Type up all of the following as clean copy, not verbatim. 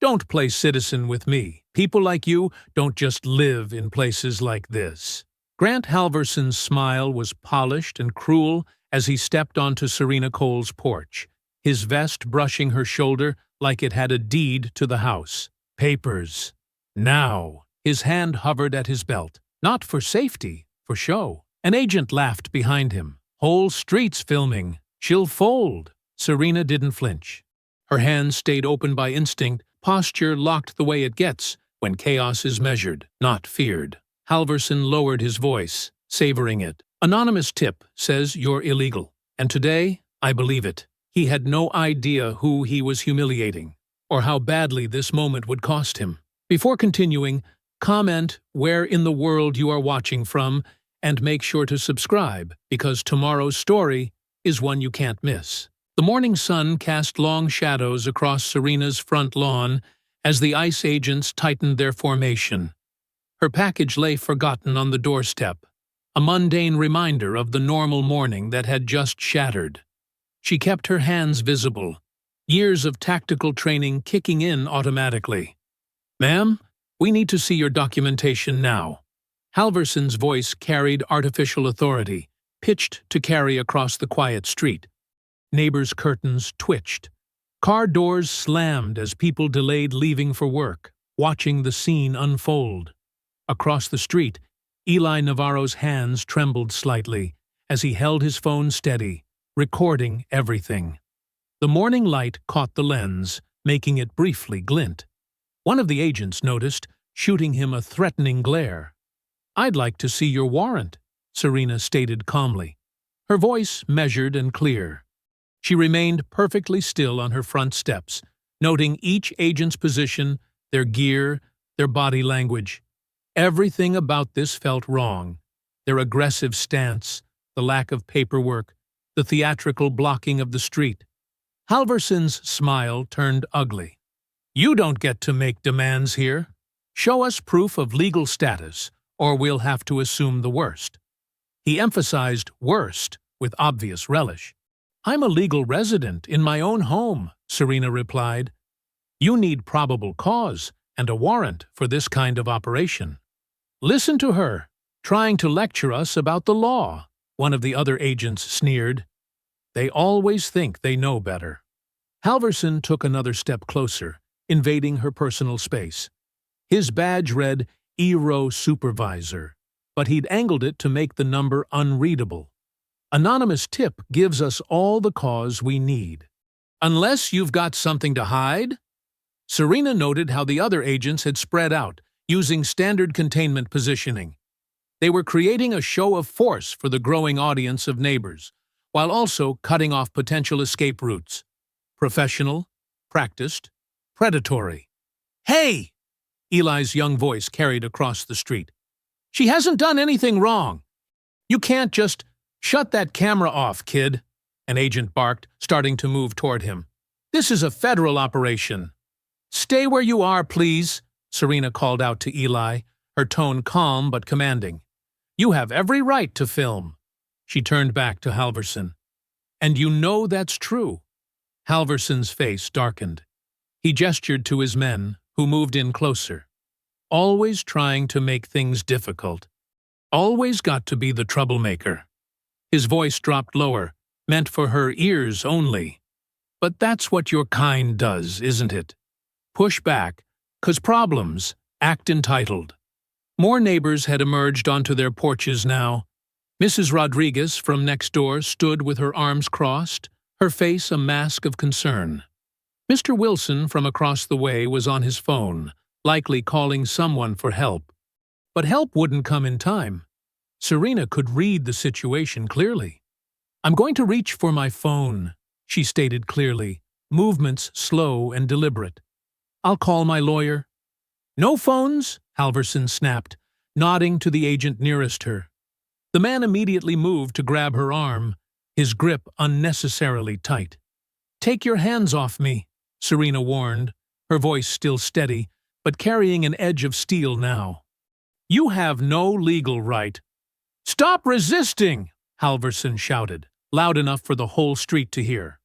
Don't play citizen with me. People like you don't just live in places like this." Grant Halverson's smile was polished and cruel as he stepped onto Serena Cole's porch, his vest brushing her shoulder like it had a deed to the house. "Papers. Now." His hand hovered at his belt. Not for safety, for show. An agent laughed behind him. "Whole streets filming. She'll fold." Serena didn't flinch. Her hands stayed open by instinct, posture locked the way it gets when chaos is measured, not feared. Halverson lowered his voice, savoring it. "Anonymous tip says you're illegal, and today I believe it." He had no idea who he was humiliating, or how badly this moment would cost him. Before continuing, comment where in the world you are watching from, and make sure to subscribe, because tomorrow's story is one you can't miss. The morning sun cast long shadows across Serena's front lawn as the ICE agents tightened their formation. Her package lay forgotten on the doorstep, a mundane reminder of the normal morning that had just shattered. She kept her hands visible, years of tactical training kicking in automatically. "Ma'am, we need to see your documentation now." Halverson's voice carried artificial authority, pitched to carry across the quiet street. Neighbors' curtains twitched. Car doors slammed as people delayed leaving for work, watching the scene unfold. Across the street, Eli Navarro's hands trembled slightly as he held his phone steady, recording everything. The morning light caught the lens, making it briefly glint. One of the agents noticed, shooting him a threatening glare. "I'd like to see your warrant," Serena stated calmly, her voice measured and clear. She remained perfectly still on her front steps, noting each agent's position, their gear, their body language. Everything about this felt wrong. Their aggressive stance, the lack of paperwork, the theatrical blocking of the street. Halverson's smile turned ugly. "You don't get to make demands here. Show us proof of legal status, or we'll have to assume the worst." He emphasized worst with obvious relish. "I'm a legal resident in my own home," Serena replied. "You need probable cause and a warrant for this kind of operation." "Listen to her, trying to lecture us about the law," one of the other agents sneered. "They always think they know better." Halverson took another step closer, invading her personal space. His badge read ERO Supervisor, but he'd angled it to make the number unreadable. "Anonymous tip gives us all the cause we need." "Unless you've got something to hide?" Serena noted how the other agents had spread out, using standard containment positioning. They were creating a show of force for the growing audience of neighbors, while also cutting off potential escape routes. Professional, practiced, predatory. "Hey!" Eli's young voice carried across the street. "She hasn't done anything wrong. You can't just shut that camera off, kid," an agent barked, starting to move toward him. "This is a federal operation." "Stay where you are, please," Serena called out to Eli, her tone calm but commanding. "You have every right to film." She turned back to Halverson. "And you know that's true." Halverson's face darkened. He gestured to his men, who moved in closer. "Always trying to make things difficult. Always got to be the troublemaker." His voice dropped lower, meant for her ears only. "But that's what your kind does, isn't it? Push back, 'cause problems act entitled." More neighbors had emerged onto their porches now. Mrs. Rodriguez from next door stood with her arms crossed, her face a mask of concern. Mr. Wilson from across the way was on his phone, likely calling someone for help. But help wouldn't come in time. Serena could read the situation clearly. "I'm going to reach for my phone," she stated clearly, movements slow and deliberate. "I'll call my lawyer." "No phones," Halverson snapped, nodding to the agent nearest her. The man immediately moved to grab her arm, his grip unnecessarily tight. "Take your hands off me," Serena warned, her voice still steady, but carrying an edge of steel now. "You have no legal right." "Stop resisting!" Halverson shouted, loud enough for the whole street to hear.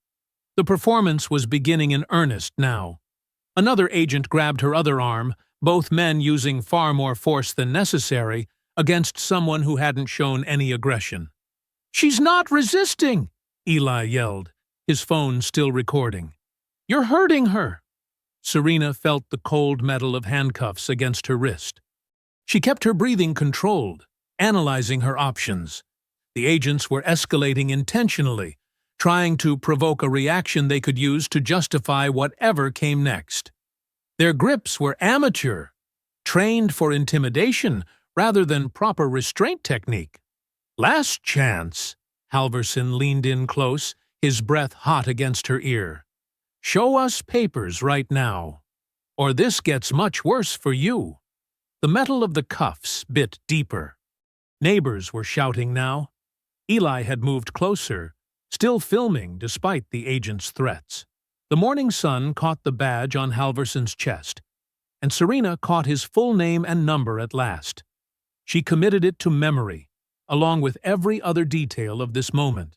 The performance was beginning in earnest now. Another agent grabbed her other arm, both men using far more force than necessary against someone who hadn't shown any aggression. "She's not resisting!" Eli yelled, his phone still recording. "You're hurting her!" Serena felt the cold metal of handcuffs against her wrist. She kept her breathing controlled, analyzing her options. The agents were escalating intentionally, trying to provoke a reaction they could use to justify whatever came next. Their grips were amateur, trained for intimidation rather than proper restraint technique. "Last chance," Halverson leaned in close, his breath hot against her ear. "Show us papers right now, or this gets much worse for you." The metal of the cuffs bit deeper. Neighbors were shouting now. Eli had moved closer, still filming despite the agent's threats. The morning sun caught the badge on Halverson's chest, and Serena caught his full name and number at last. She committed it to memory, along with every other detail of this moment.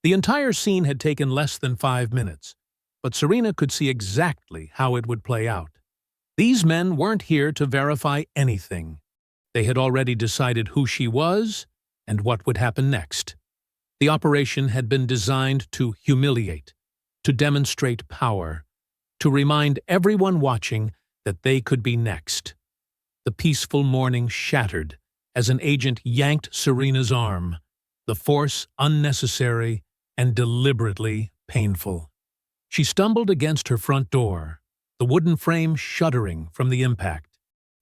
The entire scene had taken less than 5 minutes, but Serena could see exactly how it would play out. These men weren't here to verify anything. They had already decided who she was and what would happen next. The operation had been designed to humiliate, to demonstrate power, to remind everyone watching that they could be next. The peaceful morning shattered as an agent yanked Serena's arm, the force unnecessary and deliberately painful. She stumbled against her front door, the wooden frame shuddering from the impact.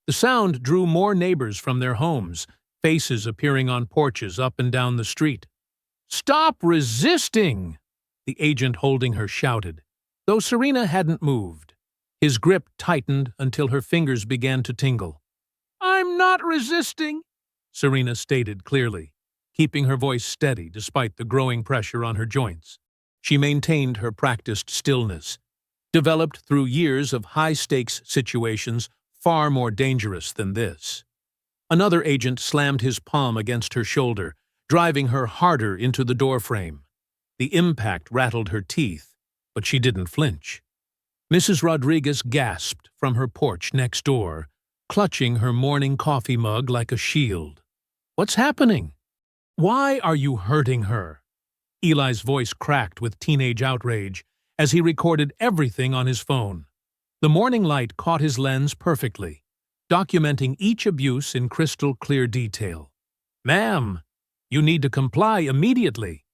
The sound drew more neighbors from their homes, faces appearing on porches up and down the street. "Stop resisting!" the agent holding her shouted, though Serena hadn't moved. His grip tightened until her fingers began to tingle. "I'm not resisting," Serena stated clearly, keeping her voice steady despite the growing pressure on her joints. She maintained her practiced stillness, developed through years of high-stakes situations far more dangerous than this. Another agent slammed his palm against her shoulder, driving her harder into the doorframe. The impact rattled her teeth, but she didn't flinch. Mrs. Rodriguez gasped from her porch next door, clutching her morning coffee mug like a shield. "What's happening? Why are you hurting her?" Eli's voice cracked with teenage outrage as he recorded everything on his phone. The morning light caught his lens perfectly, documenting each abuse in crystal-clear detail. "Ma'am, you need to comply immediately,"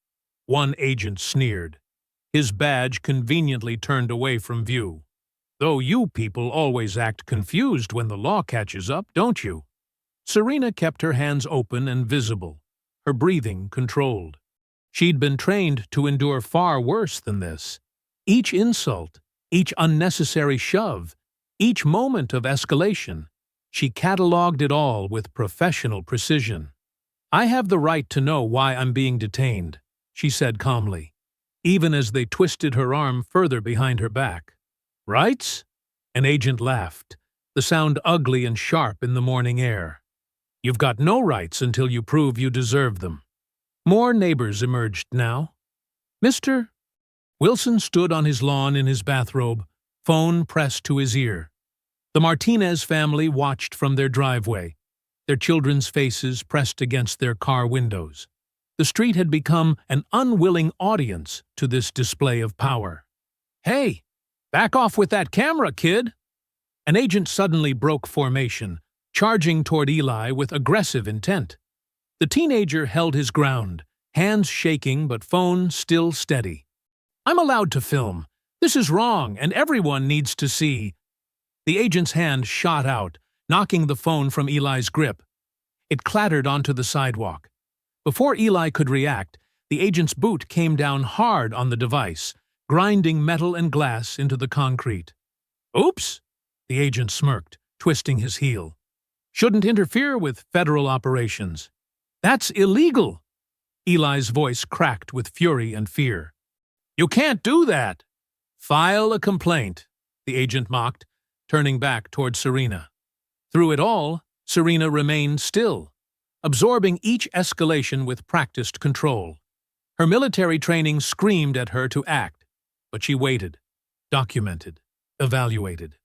one agent sneered, his badge conveniently turned away from view. "Though you people always act confused when the law catches up, don't you?" Serena kept her hands open and visible, her breathing controlled. She'd been trained to endure far worse than this. Each insult, each unnecessary shove, each moment of escalation, she catalogued it all with professional precision. "I have the right to know why I'm being detained," she said calmly, even as they twisted her arm further behind her back. "Rights?" An agent laughed, the sound ugly and sharp in the morning air. "You've got no rights until you prove you deserve them." More neighbors emerged now. "Mr. Wilson stood on his lawn in his bathrobe, phone pressed to his ear. The Martinez family watched from their driveway, their children's faces pressed against their car windows. The street had become an unwilling audience to this display of power. "Hey, back off with that camera, kid!" An agent suddenly broke formation, charging toward Eli with aggressive intent. The teenager held his ground, hands shaking but phone still steady. "I'm allowed to film. This is wrong, and everyone needs to see." The agent's hand shot out, knocking the phone from Eli's grip. It clattered onto the sidewalk. Before Eli could react, the agent's boot came down hard on the device, grinding metal and glass into the concrete. "Oops," the agent smirked, twisting his heel. "Shouldn't interfere with federal operations." "That's illegal." Eli's voice cracked with fury and fear. "You can't do that." "File a complaint," the agent mocked, turning back toward Serena. Through it all, Serena remained still, absorbing each escalation with practiced control. Her military training screamed at her to act, but she waited, documented, evaluated.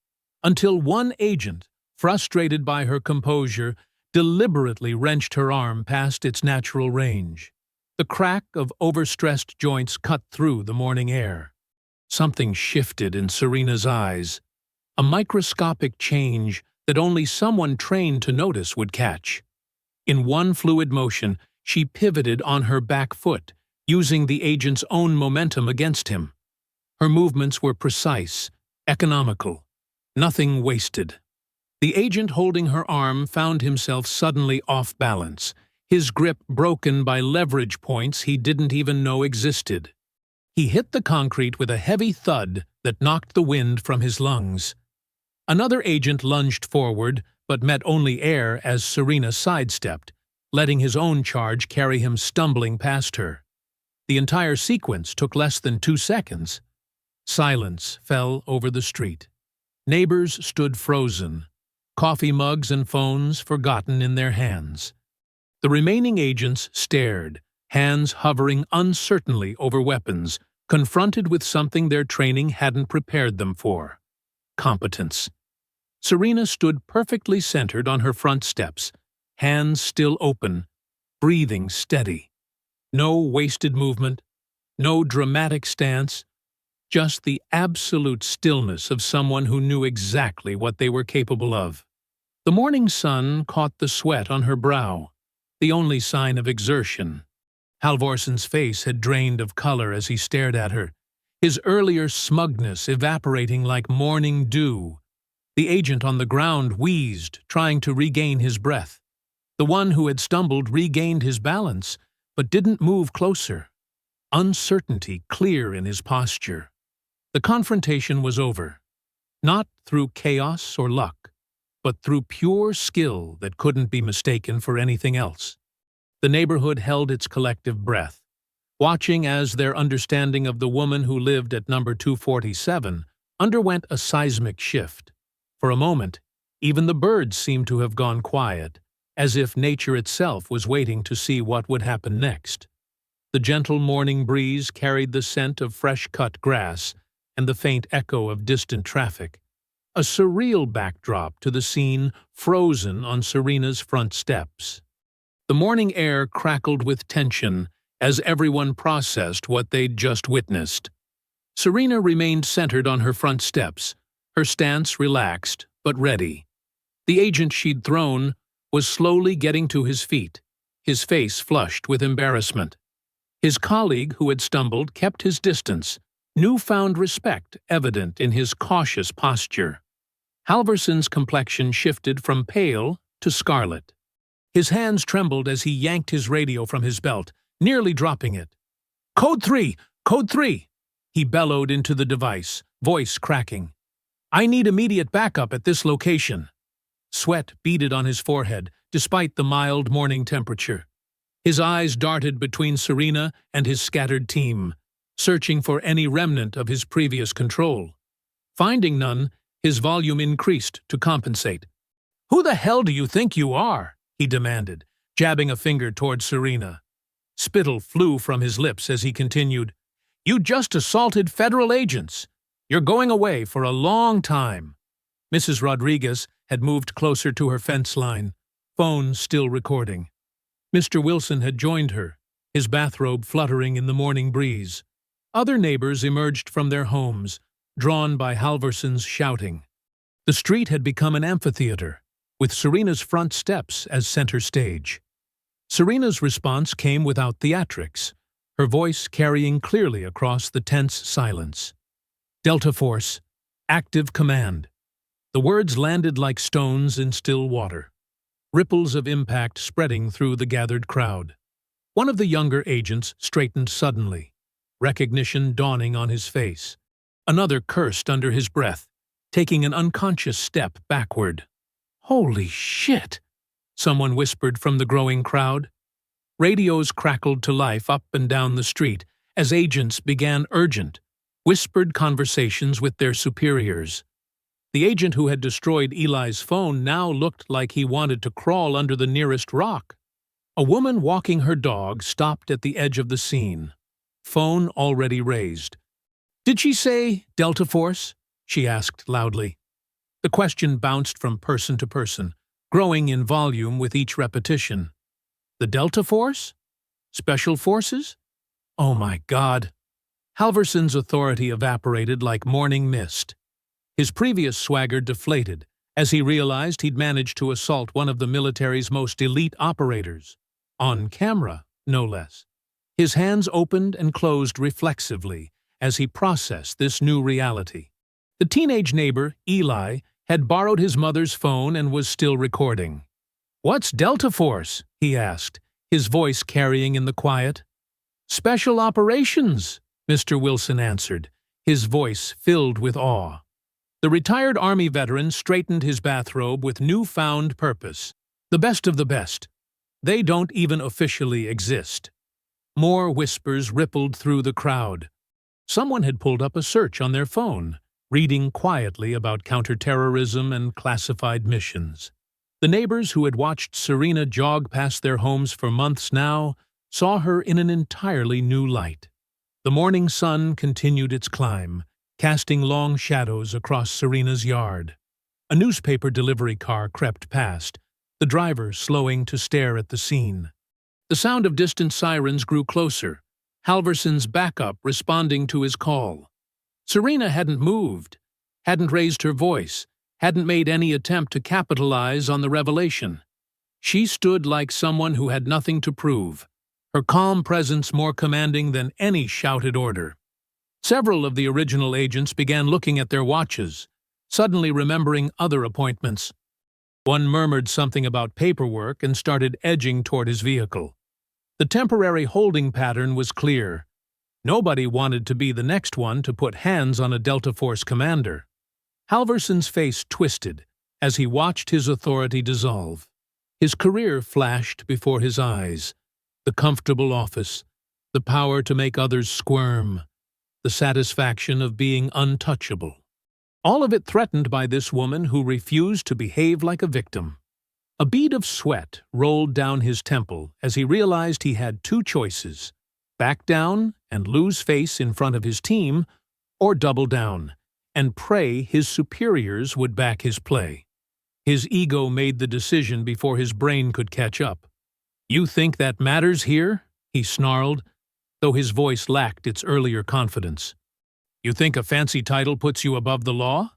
Until one agent, frustrated by her composure, deliberately wrenched her arm past its natural range. The crack of overstressed joints cut through the morning air. Something shifted in Serena's eyes, a microscopic change that only someone trained to notice would catch. In one fluid motion, she pivoted on her back foot, using the agent's own momentum against him. Her movements were precise, economical, nothing wasted. The agent holding her arm found himself suddenly off balance, his grip broken by leverage points he didn't even know existed. He hit the concrete with a heavy thud that knocked the wind from his lungs. Another agent lunged forward, but met only air as Serena sidestepped, letting his own charge carry him stumbling past her. The entire sequence took less than 2 seconds. Silence fell over the street. Neighbors stood frozen, coffee mugs and phones forgotten in their hands. The remaining agents stared, hands hovering uncertainly over weapons, confronted with something their training hadn't prepared them for: competence. Serena stood perfectly centered on her front steps, hands still open, breathing steady. No wasted movement, no dramatic stance, just the absolute stillness of someone who knew exactly what they were capable of. The morning sun caught the sweat on her brow, the only sign of exertion. Halvorson's face had drained of color as he stared at her, his earlier smugness evaporating like morning dew. The agent on the ground wheezed, trying to regain his breath. The one who had stumbled regained his balance, but didn't move closer. Uncertainty clear in his posture. The confrontation was over, not through chaos or luck, but through pure skill that couldn't be mistaken for anything else. The neighborhood held its collective breath, watching as their understanding of the woman who lived at number 247 underwent a seismic shift. For a moment, even the birds seemed to have gone quiet, as if nature itself was waiting to see what would happen next. The gentle morning breeze carried the scent of fresh-cut grass and the faint echo of distant traffic, a surreal backdrop to the scene frozen on Serena's front steps. The morning air crackled with tension as everyone processed what they'd just witnessed. Serena remained centered on her front steps, her stance relaxed but ready. The agent she'd thrown was slowly getting to his feet, his face flushed with embarrassment. His colleague who had stumbled kept his distance, newfound respect evident in his cautious posture. Halvorson's complexion shifted from pale to scarlet. His hands trembled as he yanked his radio from his belt, nearly dropping it. "Code 3! Code 3!" He bellowed into the device, voice cracking. "I need immediate backup at this location." Sweat beaded on his forehead, despite the mild morning temperature. His eyes darted between Serena and his scattered team, searching for any remnant of his previous control. Finding none, his volume increased to compensate. "Who the hell do you think you are?" he demanded, jabbing a finger toward Serena. Spittle flew from his lips as he continued, "You just assaulted federal agents. You're going away for a long time." Mrs. Rodriguez had moved closer to her fence line, phone still recording. Mr. Wilson had joined her, his bathrobe fluttering in the morning breeze. Other neighbors emerged from their homes, drawn by Halvorson's shouting. The street had become an amphitheater, with Serena's front steps as center stage. Serena's response came without theatrics, her voice carrying clearly across the tense silence. "Delta Force, active command." The words landed like stones in still water, ripples of impact spreading through the gathered crowd. One of the younger agents straightened suddenly, recognition dawning on his face. Another cursed under his breath, taking an unconscious step backward. "Holy shit!" someone whispered from the growing crowd. Radios crackled to life up and down the street as agents began urgent, whispered conversations with their superiors. The agent who had destroyed Eli's phone now looked like he wanted to crawl under the nearest rock. A woman walking her dog stopped at the edge of the scene, phone already raised. "Did she say Delta Force?" she asked loudly. The question bounced from person to person, growing in volume with each repetition. The Delta Force? Special Forces? Oh my God! Halverson's authority evaporated like morning mist. His previous swagger deflated as he realized he'd managed to assault one of the military's most elite operators. On camera, no less. His hands opened and closed reflexively as he processed this new reality. The teenage neighbor, Eli, had borrowed his mother's phone and was still recording. "What's Delta Force?" he asked, his voice carrying in the quiet. "Special Operations," Mr. Wilson answered, his voice filled with awe. The retired Army veteran straightened his bathrobe with newfound purpose. The best of the best. They don't even officially exist. More whispers rippled through the crowd. Someone had pulled up a search on their phone, reading quietly about counterterrorism and classified missions. The neighbors who had watched Serena jog past their homes for months now saw her in an entirely new light. The morning sun continued its climb, casting long shadows across Serena's yard. A newspaper delivery car crept past, the driver slowing to stare at the scene. The sound of distant sirens grew closer, Halverson's backup responding to his call. Serena hadn't moved, hadn't raised her voice, hadn't made any attempt to capitalize on the revelation. She stood like someone who had nothing to prove, her calm presence more commanding than any shouted order. Several of the original agents began looking at their watches, suddenly remembering other appointments. One murmured something about paperwork and started edging toward his vehicle. The temporary holding pattern was clear. Nobody wanted to be the next one to put hands on a Delta Force commander. Halverson's face twisted as he watched his authority dissolve. His career flashed before his eyes. The comfortable office, the power to make others squirm, the satisfaction of being untouchable. All of it threatened by this woman who refused to behave like a victim. A bead of sweat rolled down his temple as he realized he had two choices: back down and lose face in front of his team, or double down and pray his superiors would back his play. His ego made the decision before his brain could catch up. "You think that matters here?" he snarled, though his voice lacked its earlier confidence. "You think a fancy title puts you above the law?"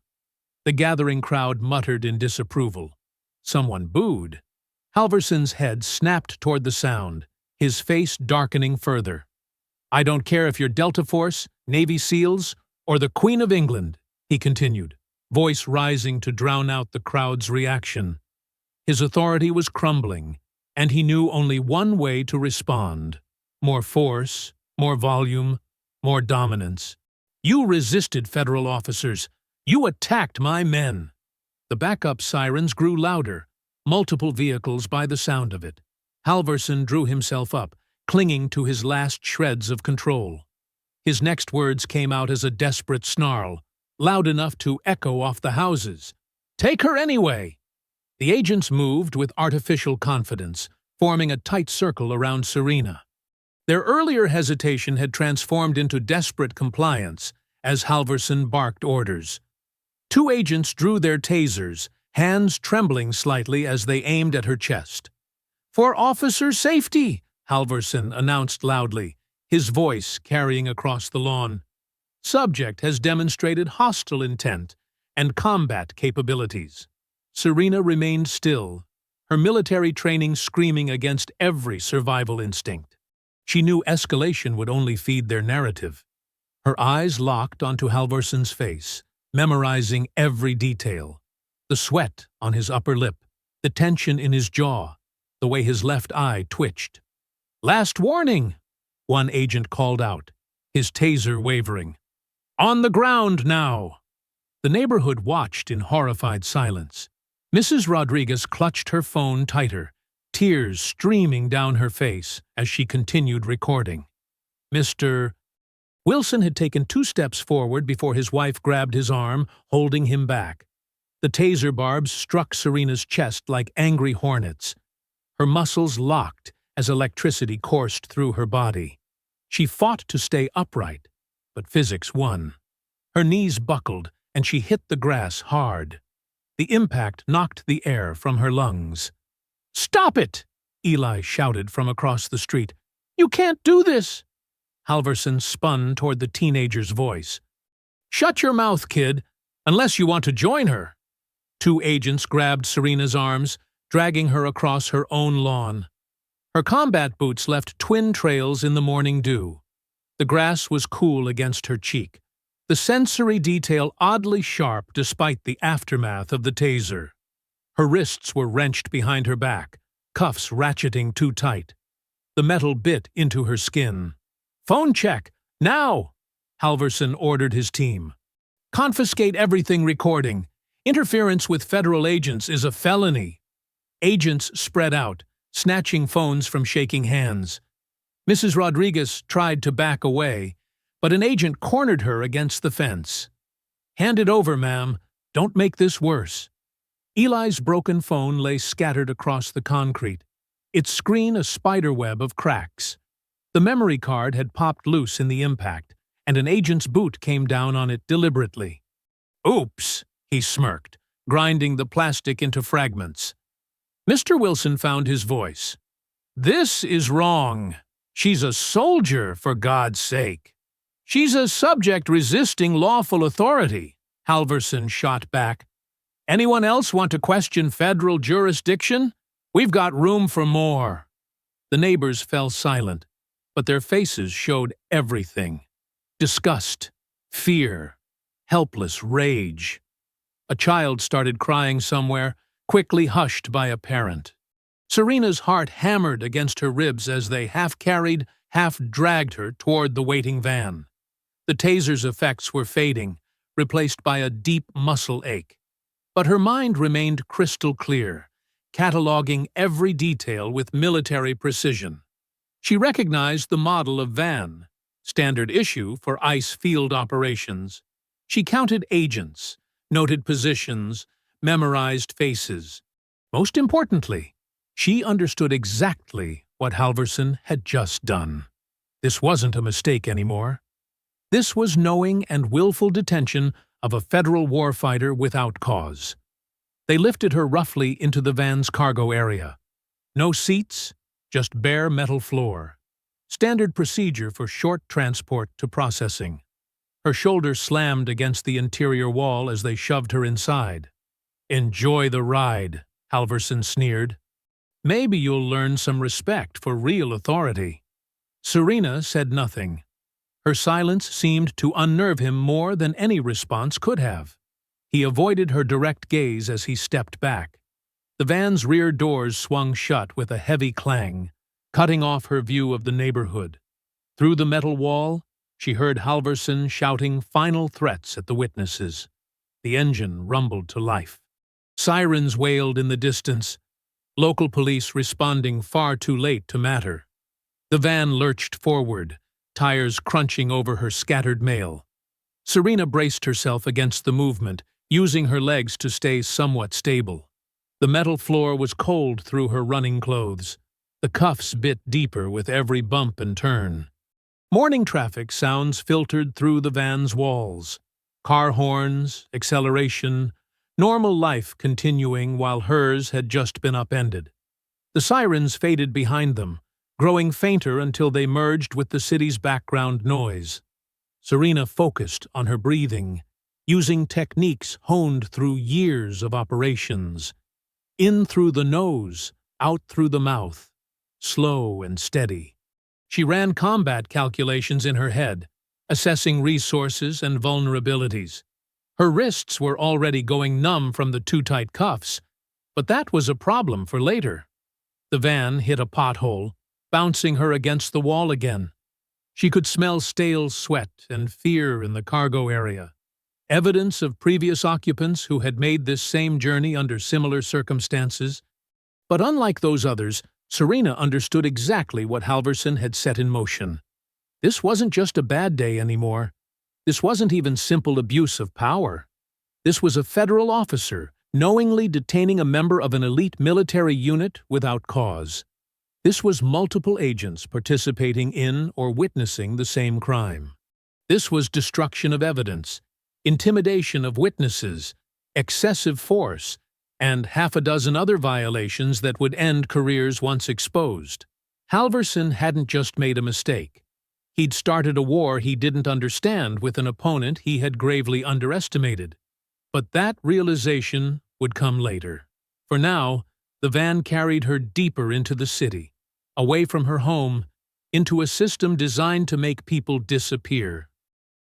The gathering crowd muttered in disapproval. Someone booed. Halverson's head snapped toward the sound, his face darkening further. "I don't care if you're Delta Force, Navy SEALs, or the Queen of England," he continued, voice rising to drown out the crowd's reaction. His authority was crumbling, and he knew only one way to respond: more force, more volume, more dominance. "You resisted, federal officers. You attacked my men." The backup sirens grew louder, multiple vehicles by the sound of it. Halverson drew himself up, clinging to his last shreds of control. His next words came out as a desperate snarl, loud enough to echo off the houses. "Take her anyway!" The agents moved with artificial confidence, forming a tight circle around Serena. Their earlier hesitation had transformed into desperate compliance as Halverson barked orders. Two agents drew their tasers, hands trembling slightly as they aimed at her chest. "For officer safety," Halverson announced loudly, his voice carrying across the lawn. "Subject has demonstrated hostile intent and combat capabilities." Serena remained still, her military training screaming against every survival instinct. She knew escalation would only feed their narrative. Her eyes locked onto Halverson's face, memorizing every detail. The sweat on his upper lip, the tension in his jaw, the way his left eye twitched. "Last warning," one agent called out, his taser wavering. "On the ground now!" The neighborhood watched in horrified silence. Mrs. Rodriguez clutched her phone tighter, tears streaming down her face as she continued recording. Mr. Wilson had taken 2 steps forward before his wife grabbed his arm, holding him back. The taser barbs struck Serena's chest like angry hornets. Her muscles locked as electricity coursed through her body. She fought to stay upright, but physics won. Her knees buckled, and she hit the grass hard. The impact knocked the air from her lungs. "Stop it!" Eli shouted from across the street. "You can't do this!" Halverson spun toward the teenager's voice. "Shut your mouth, kid, unless you want to join her." Two agents grabbed Serena's arms, dragging her across her own lawn. Her combat boots left twin trails in the morning dew. The grass was cool against her cheek, the sensory detail oddly sharp despite the aftermath of the taser. Her wrists were wrenched behind her back, cuffs ratcheting too tight. The metal bit into her skin. "Phone check, now!" Halverson ordered his team. "Confiscate everything recording. Interference with federal agents is a felony." Agents spread out, snatching phones from shaking hands. Mrs. Rodriguez tried to back away, but an agent cornered her against the fence. "Hand it over, ma'am. Don't make this worse." Eli's broken phone lay scattered across the concrete, its screen a spiderweb of cracks. The memory card had popped loose in the impact, and an agent's boot came down on it deliberately. "Oops," he smirked, grinding the plastic into fragments. Mr. Wilson found his voice. "This is wrong. She's a soldier, for God's sake." "She's a subject resisting lawful authority," Halverson shot back. "Anyone else want to question federal jurisdiction? We've got room for more." The neighbors fell silent, but their faces showed everything. Disgust, fear, helpless rage. A child started crying somewhere, quickly hushed by a parent. Serena's heart hammered against her ribs as they half-carried, half-dragged her toward the waiting van. The taser's effects were fading, replaced by a deep muscle ache. But her mind remained crystal clear, cataloging every detail with military precision. She recognized the model of van, standard issue for ICE field operations. She counted agents, noted positions, memorized faces. Most importantly, she understood exactly what Halverson had just done. This wasn't a mistake anymore. This was knowing and willful detention of a federal warfighter without cause. They lifted her roughly into the van's cargo area. No seats, just bare metal floor. Standard procedure for short transport to processing. Her shoulder slammed against the interior wall as they shoved her inside. "Enjoy the ride," Halverson sneered. "Maybe you'll learn some respect for real authority." Serena said nothing. Her silence seemed to unnerve him more than any response could have. He avoided her direct gaze as he stepped back. The van's rear doors swung shut with a heavy clang, cutting off her view of the neighborhood. Through the metal wall, she heard Halverson shouting final threats at the witnesses. The engine rumbled to life. Sirens wailed in the distance, local police responding far too late to matter. The van lurched forward, tires crunching over her scattered mail. Serena braced herself against the movement, using her legs to stay somewhat stable. The metal floor was cold through her running clothes. The cuffs bit deeper with every bump and turn. Morning traffic sounds filtered through the van's walls. Car horns, acceleration, normal life continuing while hers had just been upended. The sirens faded behind them, growing fainter until they merged with the city's background noise. Serena focused on her breathing, using techniques honed through years of operations. In through the nose, out through the mouth, slow and steady. She ran combat calculations in her head, assessing resources and vulnerabilities. Her wrists were already going numb from the too tight cuffs, but that was a problem for later. The van hit a pothole, bouncing her against the wall again. She could smell stale sweat and fear in the cargo area, evidence of previous occupants who had made this same journey under similar circumstances. But unlike those others, Serena understood exactly what Halverson had set in motion. This wasn't just a bad day anymore. This wasn't even simple abuse of power. This was a federal officer knowingly detaining a member of an elite military unit without cause. This was multiple agents participating in or witnessing the same crime. This was destruction of evidence, intimidation of witnesses, excessive force, and half a dozen other violations that would end careers once exposed. Halverson hadn't just made a mistake. He'd started a war he didn't understand with an opponent he had gravely underestimated. But that realization would come later. For now, the van carried her deeper into the city, away from her home, into a system designed to make people disappear.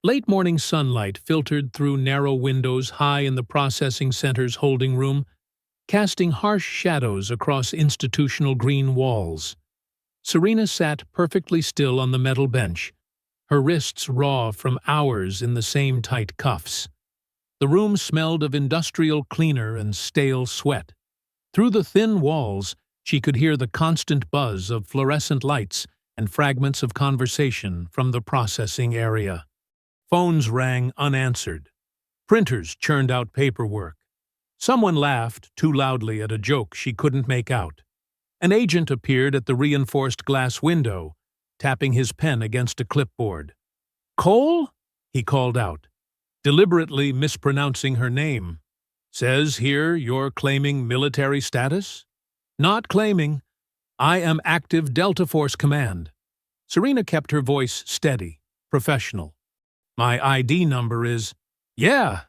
Late morning sunlight filtered through narrow windows high in the processing center's holding room, casting harsh shadows across institutional green walls. Serena sat perfectly still on the metal bench, her wrists raw from hours in the same tight cuffs. The room smelled of industrial cleaner and stale sweat. Through the thin walls, she could hear the constant buzz of fluorescent lights and fragments of conversation from the processing area. Phones rang unanswered. Printers churned out paperwork. Someone laughed too loudly at a joke she couldn't make out. An agent appeared at the reinforced glass window, tapping his pen against a clipboard. "Cole?" he called out, deliberately mispronouncing her name. "Says here you're claiming military status?" "Not claiming. I am active Delta Force Command." Serena kept her voice steady, professional. "My ID number is—" Yeah.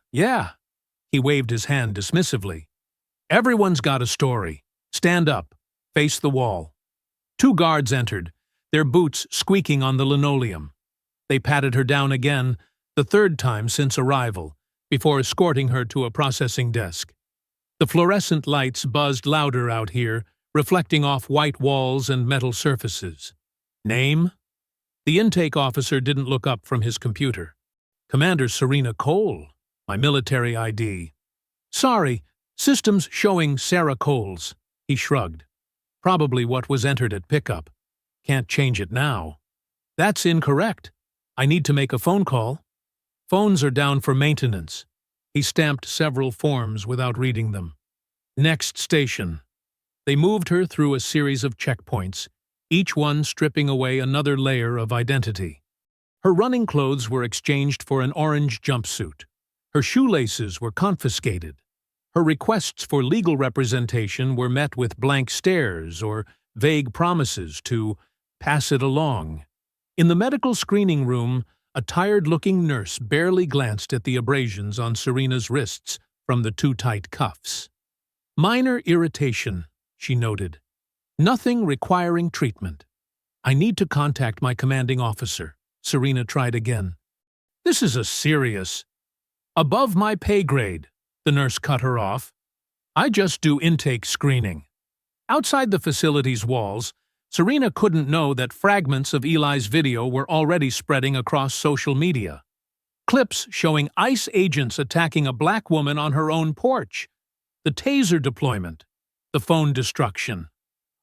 He waved his hand dismissively. "Everyone's got a story. Stand up. Face the wall." Two guards entered, their boots squeaking on the linoleum. They patted her down again, the third time since arrival, before escorting her to a processing desk. The fluorescent lights buzzed louder out here, reflecting off white walls and metal surfaces. "Name?" The intake officer didn't look up from his computer. "Commander Serena Cole. My military ID." "Sorry, system's showing Sarah Coles." He shrugged. "Probably what was entered at pickup. Can't change it now." "That's incorrect. I need to make a phone call." "Phones are down for maintenance." He stamped several forms without reading them. "Next station." They moved her through a series of checkpoints, each one stripping away another layer of identity. Her running clothes were exchanged for an orange jumpsuit. Her shoelaces were confiscated. Her requests for legal representation were met with blank stares or vague promises to pass it along. In the medical screening room, a tired-looking nurse barely glanced at the abrasions on Serena's wrists from the too tight cuffs. "Minor irritation," she noted. "Nothing requiring treatment." "I need to contact my commanding officer." Serena tried again. "This is a serious—" "Above my pay grade," the nurse cut her off. "I just do intake screening." Outside the facility's walls, Serena couldn't know that fragments of Eli's video were already spreading across social media. Clips showing ICE agents attacking a black woman on her own porch, the taser deployment, the phone destruction.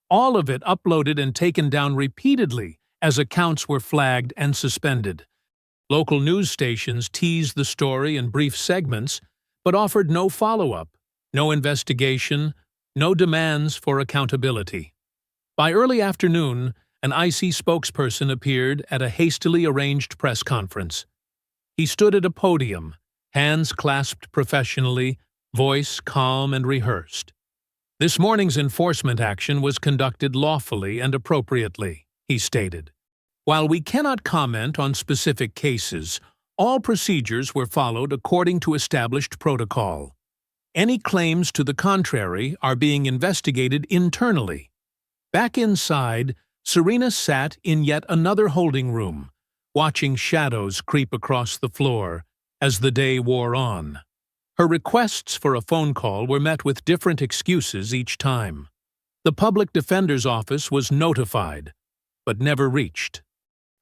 All of it uploaded and taken down repeatedly as accounts were flagged and suspended. Local news stations teased the story in brief segments, but offered no follow-up, no investigation, no demands for accountability. By early afternoon, an ICE spokesperson appeared at a hastily arranged press conference. He stood at a podium, hands clasped professionally, voice calm and rehearsed. "This morning's enforcement action was conducted lawfully and appropriately," he stated. "While we cannot comment on specific cases, all procedures were followed according to established protocol. Any claims to the contrary are being investigated internally." Back inside, Serena sat in yet another holding room, watching shadows creep across the floor as the day wore on. Her requests for a phone call were met with different excuses each time. The public defender's office was notified, but never reached.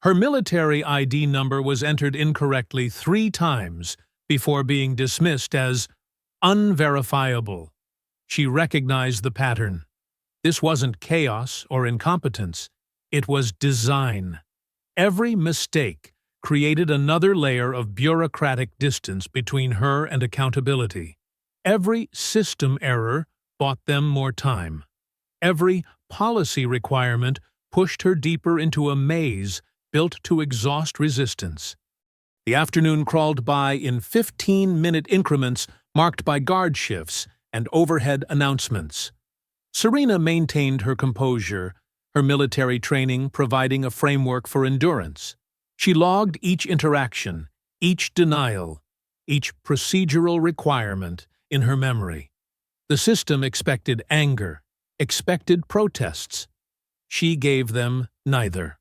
Her military ID number was entered incorrectly 3 times before being dismissed as unverifiable. She recognized the pattern. This wasn't chaos or incompetence. It was design. Every mistake created another layer of bureaucratic distance between her and accountability. Every system error bought them more time. Every policy requirement pushed her deeper into a maze built to exhaust resistance. The afternoon crawled by in 15-minute increments marked by guard shifts and overhead announcements. Serena maintained her composure, her military training providing a framework for endurance. She logged each interaction, each denial, each procedural requirement in her memory. The system expected anger, expected protests. She gave them neither.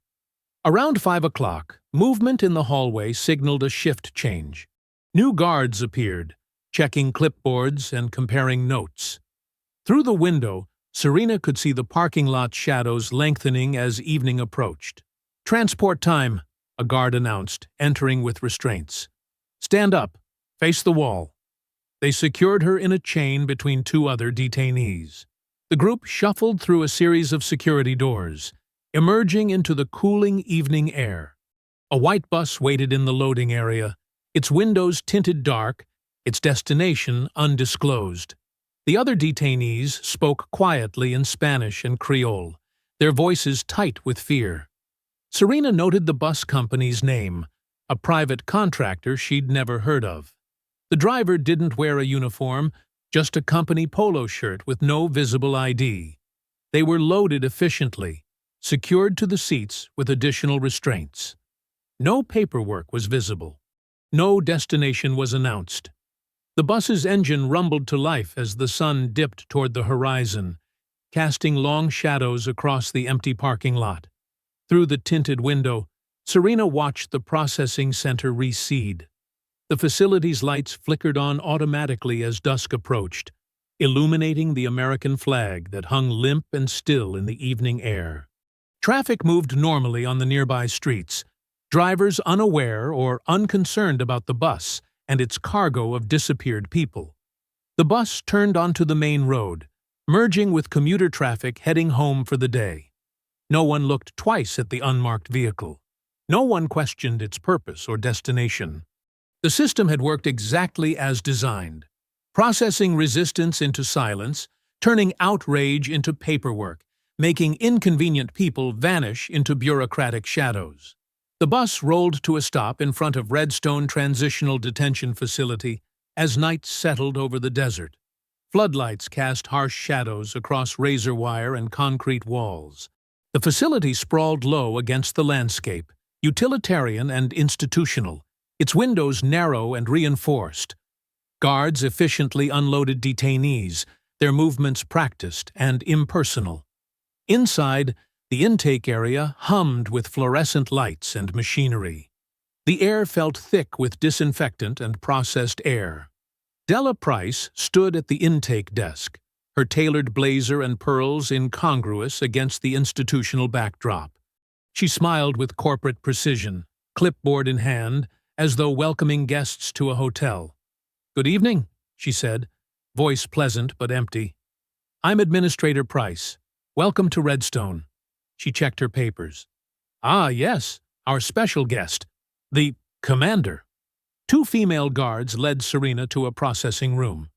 Around 5 o'clock, movement in the hallway signaled a shift change. New guards appeared, checking clipboards and comparing notes. Through the window, Serena could see the parking lot shadows lengthening as evening approached. "Transport time," a guard announced, entering with restraints. "Stand up. Face the wall." They secured her in a chain between two other detainees. The group shuffled through a series of security doors, emerging into the cooling evening air. A white bus waited in the loading area, its windows tinted dark, its destination undisclosed. The other detainees spoke quietly in Spanish and Creole, their voices tight with fear. Serena noted the bus company's name, a private contractor she'd never heard of. The driver didn't wear a uniform, just a company polo shirt with no visible ID. They were loaded efficiently, secured to the seats with additional restraints. No paperwork was visible. No destination was announced. The bus's engine rumbled to life as the sun dipped toward the horizon, casting long shadows across the empty parking lot. Through the tinted window, Serena watched the processing center recede. The facility's lights flickered on automatically as dusk approached, illuminating the American flag that hung limp and still in the evening air. Traffic moved normally on the nearby streets, drivers unaware or unconcerned about the bus and its cargo of disappeared people. The bus turned onto the main road, merging with commuter traffic heading home for the day. No one looked twice at the unmarked vehicle. No one questioned its purpose or destination. The system had worked exactly as designed, processing resistance into silence, turning outrage into paperwork, making inconvenient people vanish into bureaucratic shadows. The bus rolled to a stop in front of Redstone Transitional Detention Facility as night settled over the desert. Floodlights cast harsh shadows across razor wire and concrete walls. The facility sprawled low against the landscape, utilitarian and institutional, its windows narrow and reinforced. Guards efficiently unloaded detainees, their movements practiced and impersonal. Inside, the intake area hummed with fluorescent lights and machinery. The air felt thick with disinfectant and processed air. Della Price stood at the intake desk, her tailored blazer and pearls incongruous against the institutional backdrop. She smiled with corporate precision, clipboard in hand, as though welcoming guests to a hotel. "Good evening," she said, voice pleasant but empty. "I'm Administrator Price. Welcome to Redstone." She checked her papers. "Ah, yes, our special guest, the commander." Two female guards led Serena to a processing room.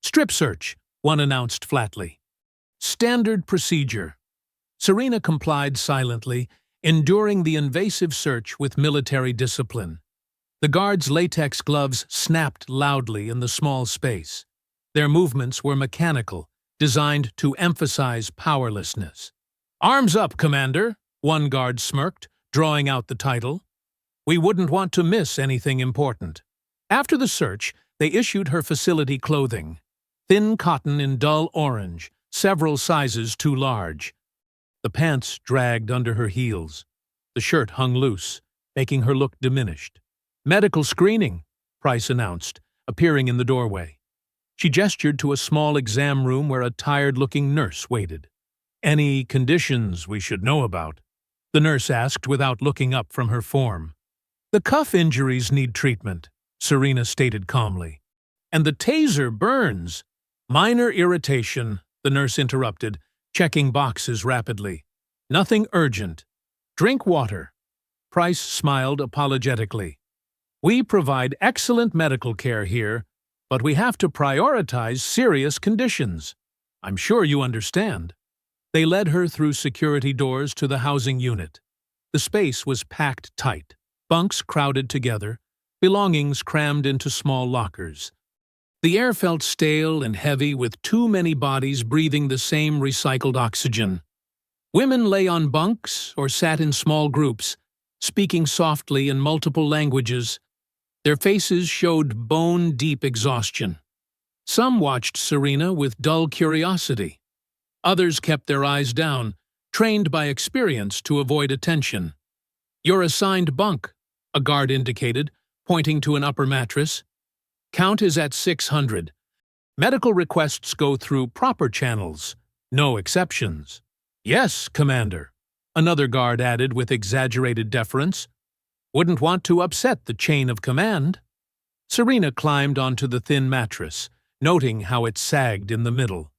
"Strip search," one announced flatly. "Standard procedure." Serena complied silently, enduring the invasive search with military discipline. The guards' latex gloves snapped loudly in the small space. Their movements were mechanical, designed to emphasize powerlessness. "Arms up, Commander," one guard smirked, drawing out the title. "We wouldn't want to miss anything important." After the search, they issued her facility clothing. Thin cotton in dull orange, several sizes too large. The pants dragged under her heels. The shirt hung loose, making her look diminished. "Medical screening," Price announced, appearing in the doorway. She gestured to a small exam room where a tired-looking nurse waited. "Any conditions we should know about?" the nurse asked without looking up from her form. "The cuff injuries need treatment," Serena stated calmly. "And the taser burns." "Minor irritation," the nurse interrupted, checking boxes rapidly. "Nothing urgent. Drink water." Price smiled apologetically. "We provide excellent medical care here, but we have to prioritize serious conditions. I'm sure you understand." They led her through security doors to the housing unit. The space was packed tight, bunks crowded together, belongings crammed into small lockers. The air felt stale and heavy with too many bodies breathing the same recycled oxygen. Women lay on bunks or sat in small groups, speaking softly in multiple languages. Their faces showed bone-deep exhaustion. Some watched Serena with dull curiosity. Others kept their eyes down, trained by experience to avoid attention. "Your assigned bunk," a guard indicated, pointing to an upper mattress. "Count is at 600. Medical requests go through proper channels. No exceptions." "Yes, Commander," another guard added with exaggerated deference. "Wouldn't want to upset the chain of command." Serena climbed onto the thin mattress, noting how it sagged in the middle.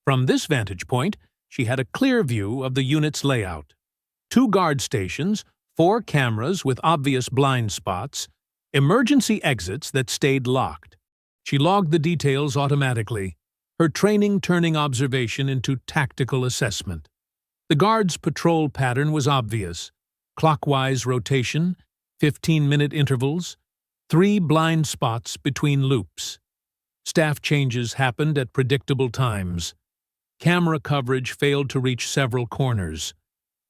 From this vantage point, she had a clear view of the unit's layout. 2 guard stations, 4 cameras with obvious blind spots, emergency exits that stayed locked. She logged the details automatically, her training turning observation into tactical assessment. The guards' patrol pattern was obvious: clockwise rotation, 15-minute intervals, 3 blind spots between loops. Staff changes happened at predictable times. Camera coverage failed to reach several corners.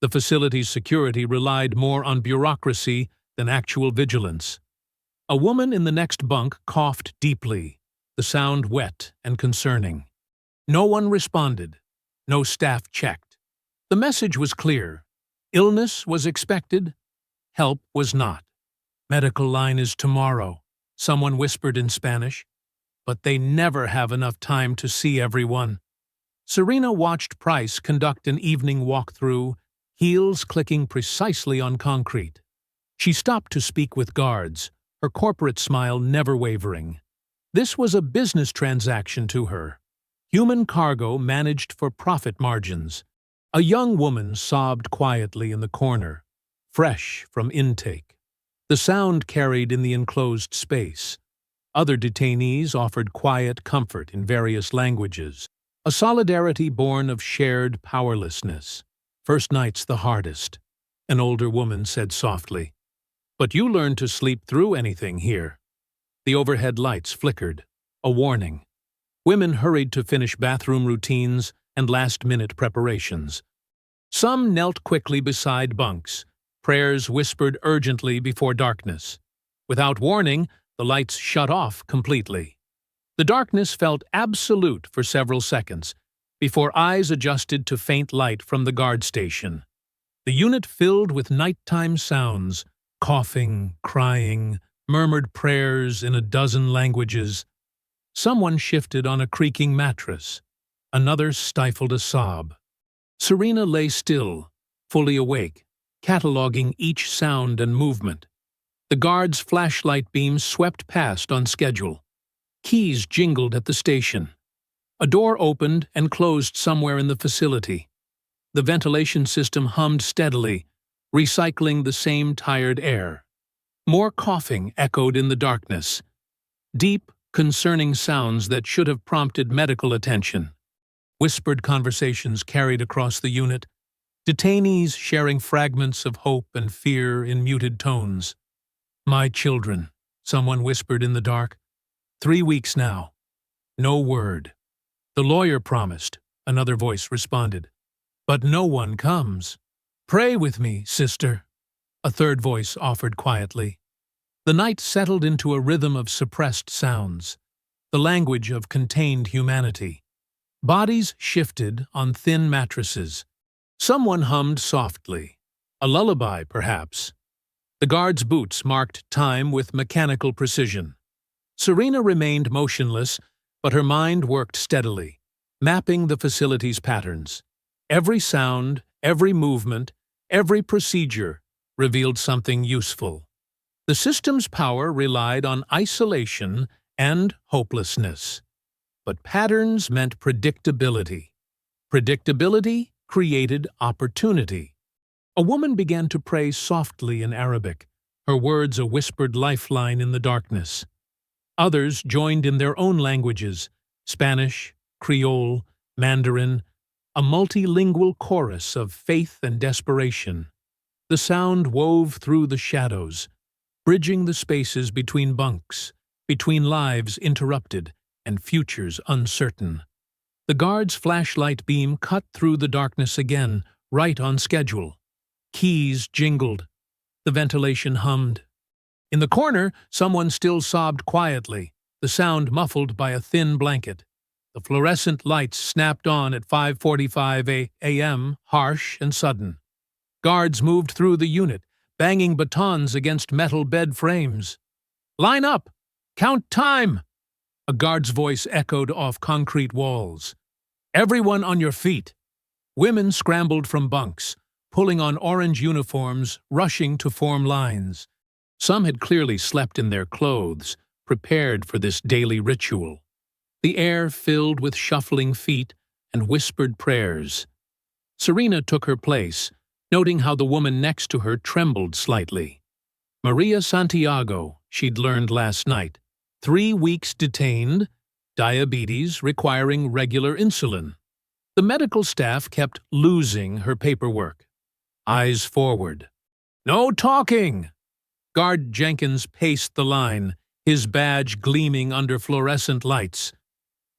The facility's security relied more on bureaucracy than actual vigilance. A woman in the next bunk coughed deeply, the sound wet and concerning. No one responded. No staff checked. The message was clear. Illness was expected. Help was not. "Medical line is tomorrow," someone whispered in Spanish. "But they never have enough time to see everyone." Serena watched Price conduct an evening walkthrough, heels clicking precisely on concrete. She stopped to speak with guards, her corporate smile never wavering. This was a business transaction to her. Human cargo managed for profit margins. A young woman sobbed quietly in the corner, fresh from intake. The sound carried in the enclosed space. Other detainees offered quiet comfort in various languages, a solidarity born of shared powerlessness. "First night's the hardest," an older woman said softly. "But you learn to sleep through anything here." The overhead lights flickered, a warning. Women hurried to finish bathroom routines and last-minute preparations. Some knelt quickly beside bunks, prayers whispered urgently before darkness. Without warning, the lights shut off completely. The darkness felt absolute for several seconds, before eyes adjusted to faint light from the guard station. The unit filled with nighttime sounds, coughing, crying, murmured prayers in a dozen languages. Someone shifted on a creaking mattress. Another stifled a sob. Serena lay still, fully awake, cataloging each sound and movement. The guard's flashlight beams swept past on schedule. Keys jingled at the station. A door opened and closed somewhere in the facility. The ventilation system hummed steadily, recycling the same tired air. More coughing echoed in the darkness. Deep, concerning sounds that should have prompted medical attention. Whispered conversations carried across the unit, detainees sharing fragments of hope and fear in muted tones. "My children," someone whispered in the dark. 3 weeks now. No word. "The lawyer promised," another voice responded. "But no one comes." "Pray with me, sister," a third voice offered quietly. The night settled into a rhythm of suppressed sounds, the language of contained humanity. Bodies shifted on thin mattresses. Someone hummed softly. A lullaby, perhaps. The guard's boots marked time with mechanical precision. Serena remained motionless, but her mind worked steadily, mapping the facility's patterns. Every sound, every movement, every procedure revealed something useful. The system's power relied on isolation and hopelessness. But patterns meant predictability. Predictability created opportunity. A woman began to pray softly in Arabic, her words a whispered lifeline in the darkness. Others joined in their own languages, Spanish, Creole, Mandarin, a multilingual chorus of faith and desperation. The sound wove through the shadows, bridging the spaces between bunks, between lives interrupted and futures uncertain. The guard's flashlight beam cut through the darkness again, right on schedule. Keys jingled. The ventilation hummed. In the corner, someone still sobbed quietly, the sound muffled by a thin blanket. The fluorescent lights snapped on at 5:45 a.m., harsh and sudden. Guards moved through the unit, banging batons against metal bed frames. "Line up! Count time!" A guard's voice echoed off concrete walls. "Everyone on your feet!" Women scrambled from bunks, pulling on orange uniforms, rushing to form lines. Some had clearly slept in their clothes, prepared for this daily ritual. The air filled with shuffling feet and whispered prayers. Serena took her place, noting how the woman next to her trembled slightly. Maria Santiago, she'd learned last night. 3 weeks detained, diabetes requiring regular insulin. The medical staff kept losing her paperwork. Eyes forward. "No talking!" Guard Jenkins paced the line, his badge gleaming under fluorescent lights.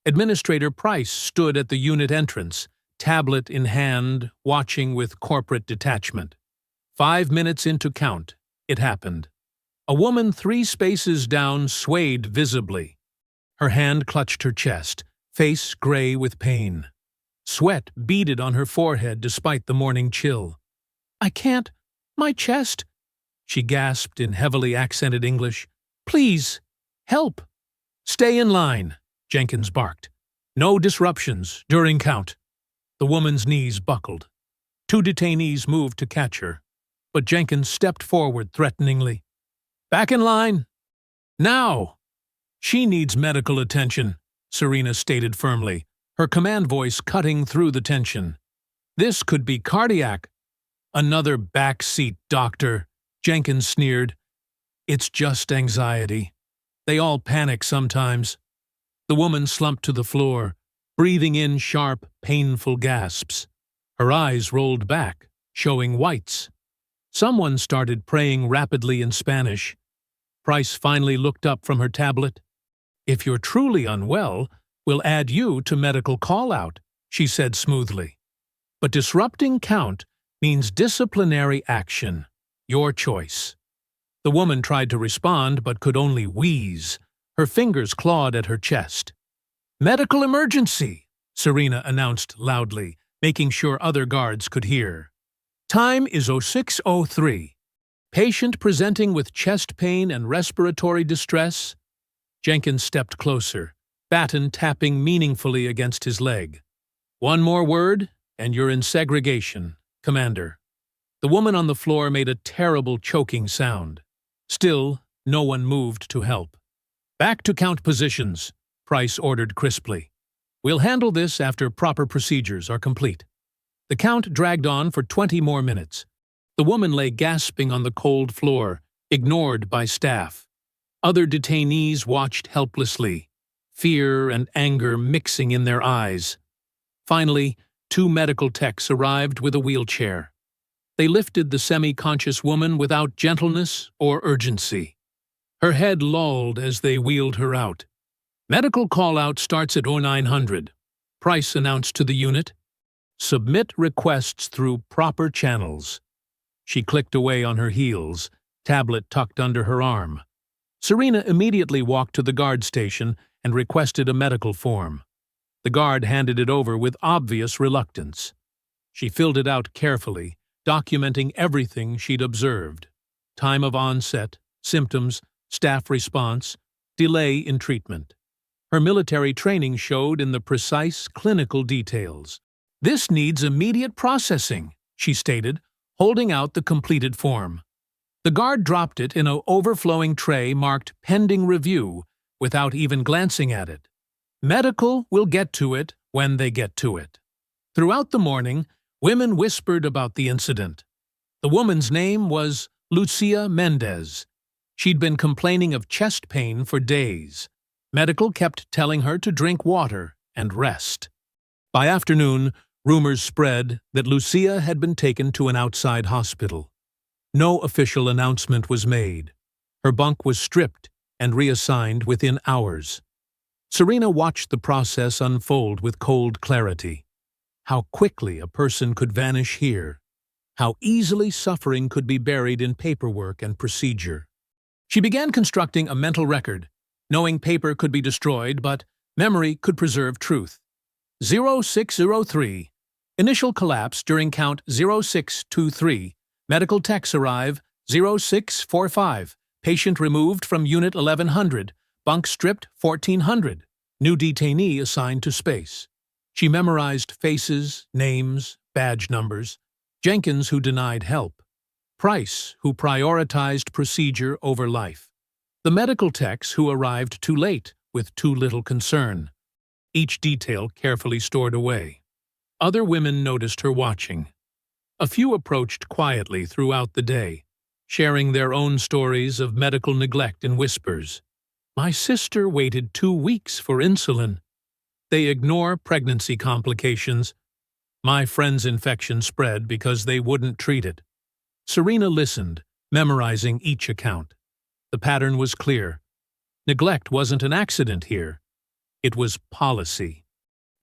Administrator Price stood at the unit entrance, tablet in hand, watching with corporate detachment. 5 minutes into count, it happened. A woman 3 spaces down swayed visibly. Her hand clutched her chest, face gray with pain. Sweat beaded on her forehead despite the morning chill. "I can't. My chest," she gasped in heavily accented English. "Please, help." "Stay in line," Jenkins barked. "No disruptions during count." The woman's knees buckled. 2 detainees moved to catch her, but Jenkins stepped forward threateningly. "Back in line. Now!" "She needs medical attention," Serena stated firmly, her command voice cutting through the tension. "This could be cardiac." "Another backseat doctor," Jenkins sneered. "It's just anxiety. They all panic sometimes." The woman slumped to the floor, breathing in sharp, painful gasps. Her eyes rolled back, showing whites. Someone started praying rapidly in Spanish. Price finally looked up from her tablet. "If you're truly unwell, we'll add you to medical call-out," she said smoothly. "But disrupting count means disciplinary action. Your choice." The woman tried to respond but could only wheeze. Her fingers clawed at her chest. "Medical emergency," Serena announced loudly, making sure other guards could hear. "Time is 06:03. Patient presenting with chest pain and respiratory distress." Jenkins stepped closer, baton tapping meaningfully against his leg. "One more word, and you're in segregation, Commander." The woman on the floor made a terrible choking sound. Still, no one moved to help. "Back to count positions," Price ordered crisply. "We'll handle this after proper procedures are complete." The count dragged on for 20 more minutes. The woman lay gasping on the cold floor, ignored by staff. Other detainees watched helplessly, fear and anger mixing in their eyes. Finally, 2 medical techs arrived with a wheelchair. They lifted the semi-conscious woman without gentleness or urgency. Her head lolled as they wheeled her out. "Medical call-out starts at 0900, Price announced to the unit. "Submit requests through proper channels." She clicked away on her heels, tablet tucked under her arm. Serena immediately walked to the guard station and requested a medical form. The guard handed it over with obvious reluctance. She filled it out carefully, documenting everything she'd observed: time of onset, symptoms, staff response, delay in treatment. Her military training showed in the precise clinical details. "This needs immediate processing," she stated, holding out the completed form. The guard dropped it in an overflowing tray marked "Pending Review" without even glancing at it. Medical will get to it when they get to it. Throughout the morning, women whispered about the incident. The woman's name was Lucia Mendez. She'd been complaining of chest pain for days. Medical kept telling her to drink water and rest. By afternoon, rumors spread that Lucia had been taken to an outside hospital. No official announcement was made. Her bunk was stripped and reassigned within hours. Serena watched the process unfold with cold clarity. How quickly a person could vanish here. How easily suffering could be buried in paperwork and procedure. She began constructing a mental record, knowing paper could be destroyed, but memory could preserve truth. 0603. Initial collapse during count 0623. Medical techs arrive 0645. Patient removed from Unit 1100. Bunk stripped 1400. New detainee assigned to space. She memorized faces, names, badge numbers. Jenkins, who denied help. Price, who prioritized procedure over life. The medical techs who arrived too late, with too little concern. Each detail carefully stored away. Other women noticed her watching. A few approached quietly throughout the day, sharing their own stories of medical neglect in whispers. My sister waited 2 weeks for insulin. They ignore pregnancy complications. My friend's infection spread because they wouldn't treat it. Serena listened, memorizing each account. The pattern was clear. Neglect wasn't an accident here. It was policy.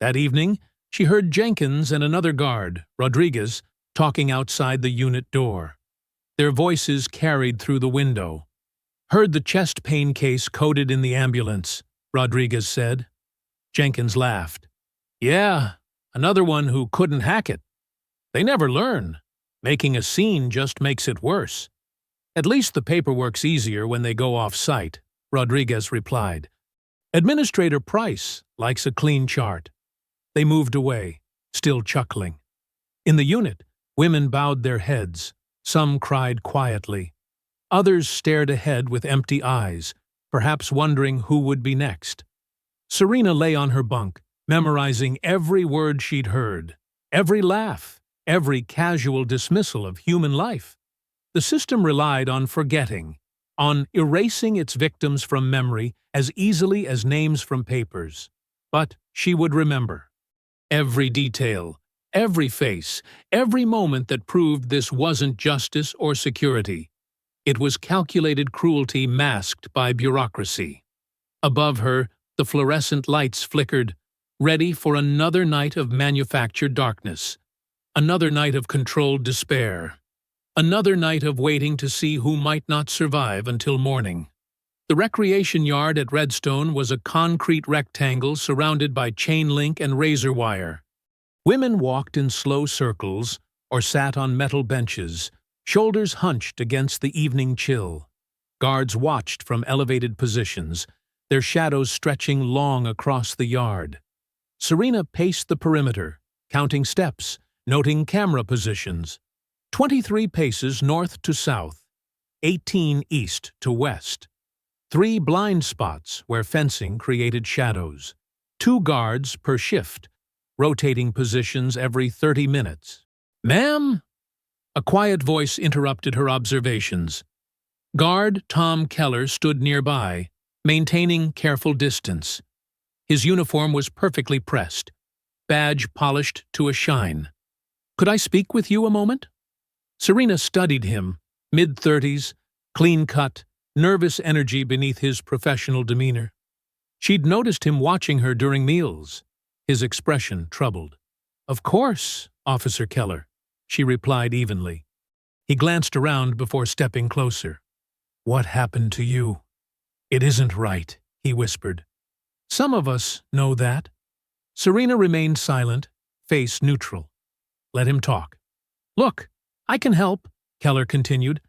That evening, she heard Jenkins and another guard, Rodriguez, talking outside the unit door. Their voices carried through the window. Heard the chest pain case coded in the ambulance, Rodriguez said. Jenkins laughed. Yeah, another one who couldn't hack it. They never learn. Making a scene just makes it worse. At least the paperwork's easier when they go off-site, Rodriguez replied. Administrator Price likes a clean chart. They moved away, still chuckling. In the unit, women bowed their heads. Some cried quietly. Others stared ahead with empty eyes, perhaps wondering who would be next. Serena lay on her bunk, memorizing every word she'd heard, every laugh, every casual dismissal of human life. The system relied on forgetting, on erasing its victims from memory as easily as names from papers. But she would remember. Every detail, every face, every moment that proved this wasn't justice or security. It was calculated cruelty masked by bureaucracy. Above her, the fluorescent lights flickered, ready for another night of manufactured darkness. Another night of controlled despair. Another night of waiting to see who might not survive until morning. The recreation yard at Redstone was a concrete rectangle surrounded by chain link and razor wire. Women walked in slow circles or sat on metal benches, shoulders hunched against the evening chill. Guards watched from elevated positions, their shadows stretching long across the yard. Serena paced the perimeter, counting steps, noting camera positions. 23 paces north to south, 18 east to west. 3 blind spots where fencing created shadows. 2 guards per shift, rotating positions every 30 minutes. Ma'am? A quiet voice interrupted her observations. Guard Tom Keller stood nearby, maintaining careful distance. His uniform was perfectly pressed, badge polished to a shine. Could I speak with you a moment? Serena studied him, mid-30s, clean-cut, nervous energy beneath his professional demeanor. She'd noticed him watching her during meals, his expression troubled. Of course, Officer Keller, she replied evenly. He glanced around before stepping closer. What happened to you? It isn't right, he whispered. Some of us know that. Serena remained silent, face neutral. Let him talk. Look, I can help, Keller continued.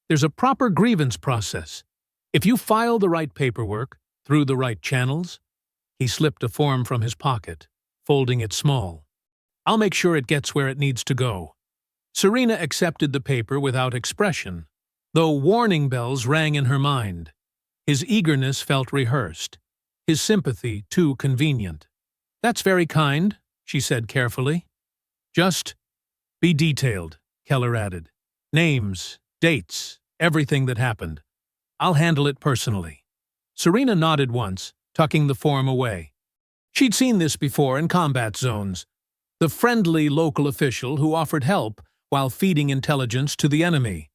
There's a proper grievance process. If you file the right paperwork, through the right channels, he slipped a form from his pocket, folding it small. I'll make sure it gets where it needs to go. Serena accepted the paper without expression, though warning bells rang in her mind. His eagerness felt rehearsed, his sympathy too convenient. That's very kind, she said carefully. Just be detailed, Keller added. Names, dates, everything that happened. I'll handle it personally. Serena nodded once, tucking the form away. She'd seen this before in combat zones. The friendly local official who offered help while feeding intelligence to the enemy.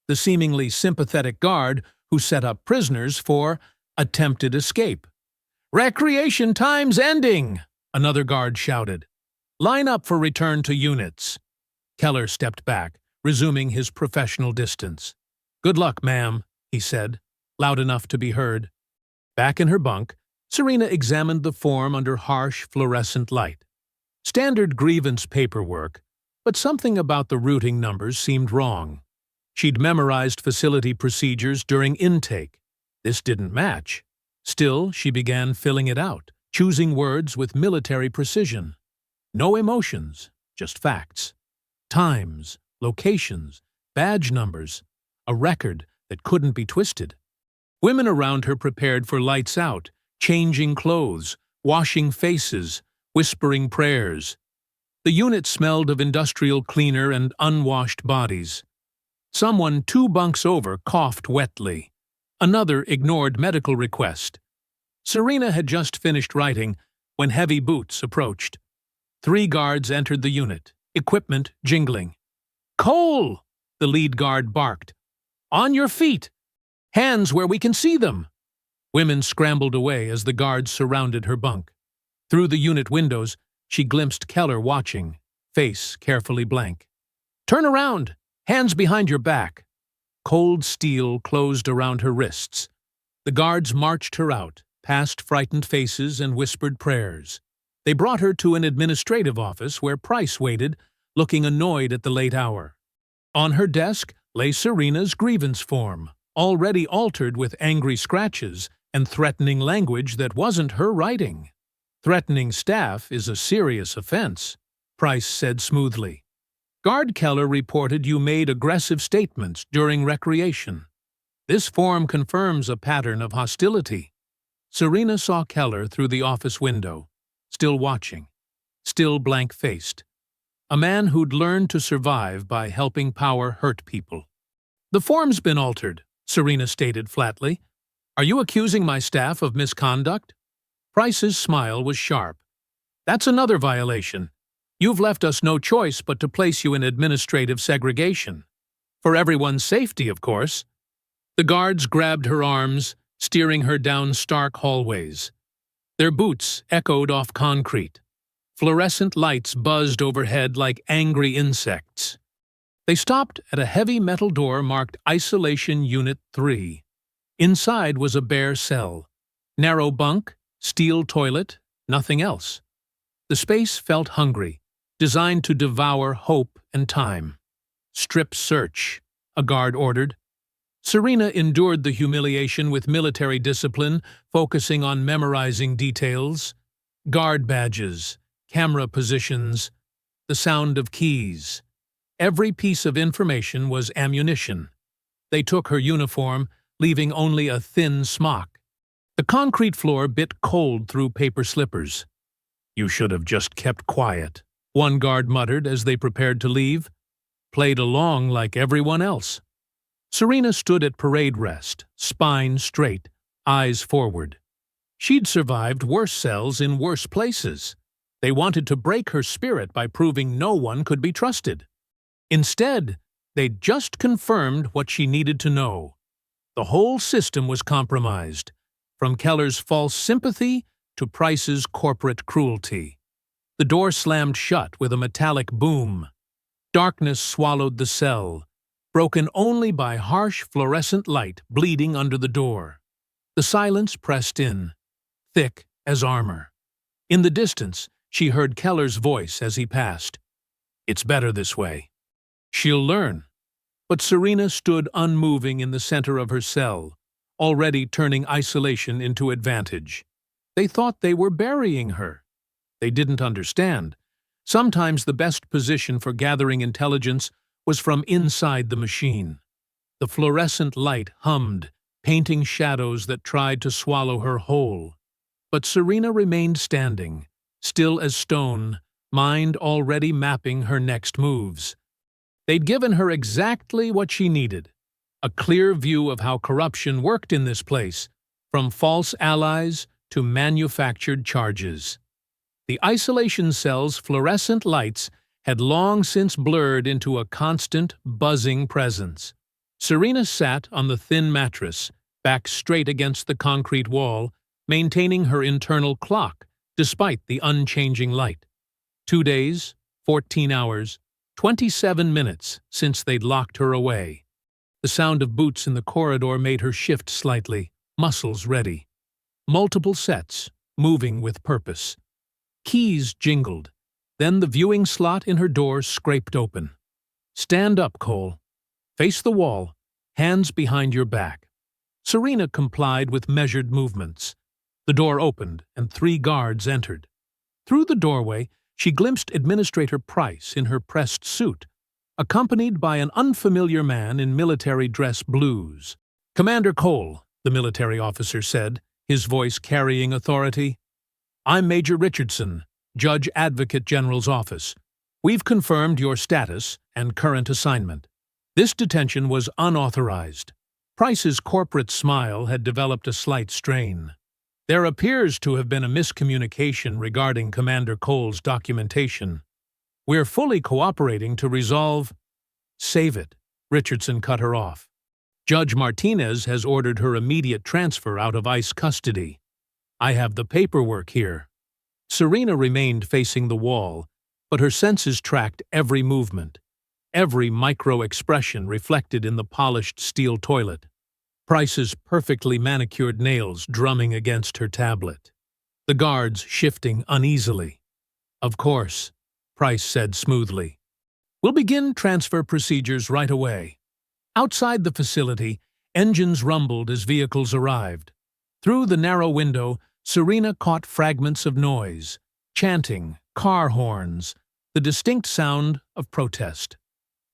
The seemingly sympathetic guard who set up prisoners for attempted escape. "Recreation time's ending!" another guard shouted. "Line up for return to units." Keller stepped back, resuming his professional distance. "Good luck, ma'am," he said, loud enough to be heard. Back in her bunk, Serena examined the form under harsh fluorescent light. Standard grievance paperwork, but something about the routing numbers seemed wrong. She'd memorized facility procedures during intake. This didn't match. Still, she began filling it out, choosing words with military precision. No emotions, just facts. Times, locations, badge numbers, a record that couldn't be twisted. Women around her prepared for lights out, changing clothes, washing faces, whispering prayers. The unit smelled of industrial cleaner and unwashed bodies. Someone 2 bunks over coughed wetly. Another ignored medical request. Serena had just finished writing when heavy boots approached. 3 guards entered the unit, equipment jingling. "Cole!" the lead guard barked. "On your feet! Hands where we can see them!" Women scrambled away as the guards surrounded her bunk. Through the unit windows, she glimpsed Keller watching, face carefully blank. "Turn around! Hands behind your back!" Cold steel closed around her wrists. The guards marched her out, past frightened faces and whispered prayers. They brought her to an administrative office where Price waited, looking annoyed at the late hour. On her desk lay Serena's grievance form, already altered with angry scratches and threatening language that wasn't her writing. "Threatening staff is a serious offense," Price said smoothly. "Guard Keller reported you made aggressive statements during recreation. This form confirms a pattern of hostility." Serena saw Keller through the office window, still watching, still blank-faced. A man who'd learned to survive by helping power hurt people. "The form's been altered," Serena stated flatly. "Are you accusing my staff of misconduct?" Price's smile was sharp. "That's another violation. You've left us no choice but to place you in administrative segregation. For everyone's safety, of course." The guards grabbed her arms, steering her down stark hallways. Their boots echoed off concrete. Fluorescent lights buzzed overhead like angry insects. They stopped at a heavy metal door marked Isolation Unit 3. Inside was a bare cell. Narrow bunk, steel toilet, nothing else. The space felt hungry, designed to devour hope and time. "Strip search," a guard ordered. Serena endured the humiliation with military discipline, focusing on memorizing details. Guard badges, camera positions, the sound of keys. Every piece of information was ammunition. They took her uniform, leaving only a thin smock. The concrete floor bit cold through paper slippers. "You should have just kept quiet," one guard muttered as they prepared to leave. "Played along like everyone else." Serena stood at parade rest, spine straight, eyes forward. She'd survived worse cells in worse places. They wanted to break her spirit by proving no one could be trusted. Instead, they'd just confirmed what she needed to know. The whole system was compromised, from Keller's false sympathy to Price's corporate cruelty. The door slammed shut with a metallic boom. Darkness swallowed the cell, broken only by harsh fluorescent light bleeding under the door. The silence pressed in, thick as armor. In the distance, she heard Keller's voice as he passed. "It's better this way. She'll learn." But Serena stood unmoving in the center of her cell, already turning isolation into advantage. They thought they were burying her. They didn't understand. Sometimes the best position for gathering intelligence was from inside the machine. The fluorescent light hummed, painting shadows that tried to swallow her whole. But Serena remained standing, still as stone, mind already mapping her next moves. They'd given her exactly what she needed, a clear view of how corruption worked in this place, from false allies to manufactured charges. The isolation cell's fluorescent lights had long since blurred into a constant, buzzing presence. Serena sat on the thin mattress, back straight against the concrete wall, maintaining her internal clock despite the unchanging light. 2 days, 14 hours, 27 minutes since they'd locked her away. The sound of boots in the corridor made her shift slightly, muscles ready. Multiple sets, moving with purpose. Keys jingled. Then the viewing slot in her door scraped open. "Stand up, Cole. Face the wall, hands behind your back." Serena complied with measured movements. The door opened, and 3 guards entered. Through the doorway, she glimpsed Administrator Price in her pressed suit, accompanied by an unfamiliar man in military dress blues. "Commander Cole," the military officer said, his voice carrying authority. "I'm Major Richardson, Judge Advocate General's office. We've confirmed your status and current assignment. This detention was unauthorized." Price's corporate smile had developed a slight strain. "There appears to have been a miscommunication regarding Commander Cole's documentation. We're fully cooperating to resolve—" "Save it," Richardson cut her off. "Judge Martinez has ordered her immediate transfer out of ICE custody. I have the paperwork here." Serena remained facing the wall, but her senses tracked every movement, every micro-expression reflected in the polished steel toilet. Price's perfectly manicured nails drumming against her tablet. The guards shifting uneasily. "Of course," Price said smoothly. "We'll begin transfer procedures right away." Outside the facility, engines rumbled as vehicles arrived. Through the narrow window, Serena caught fragments of noise, chanting, car horns, the distinct sound of protest.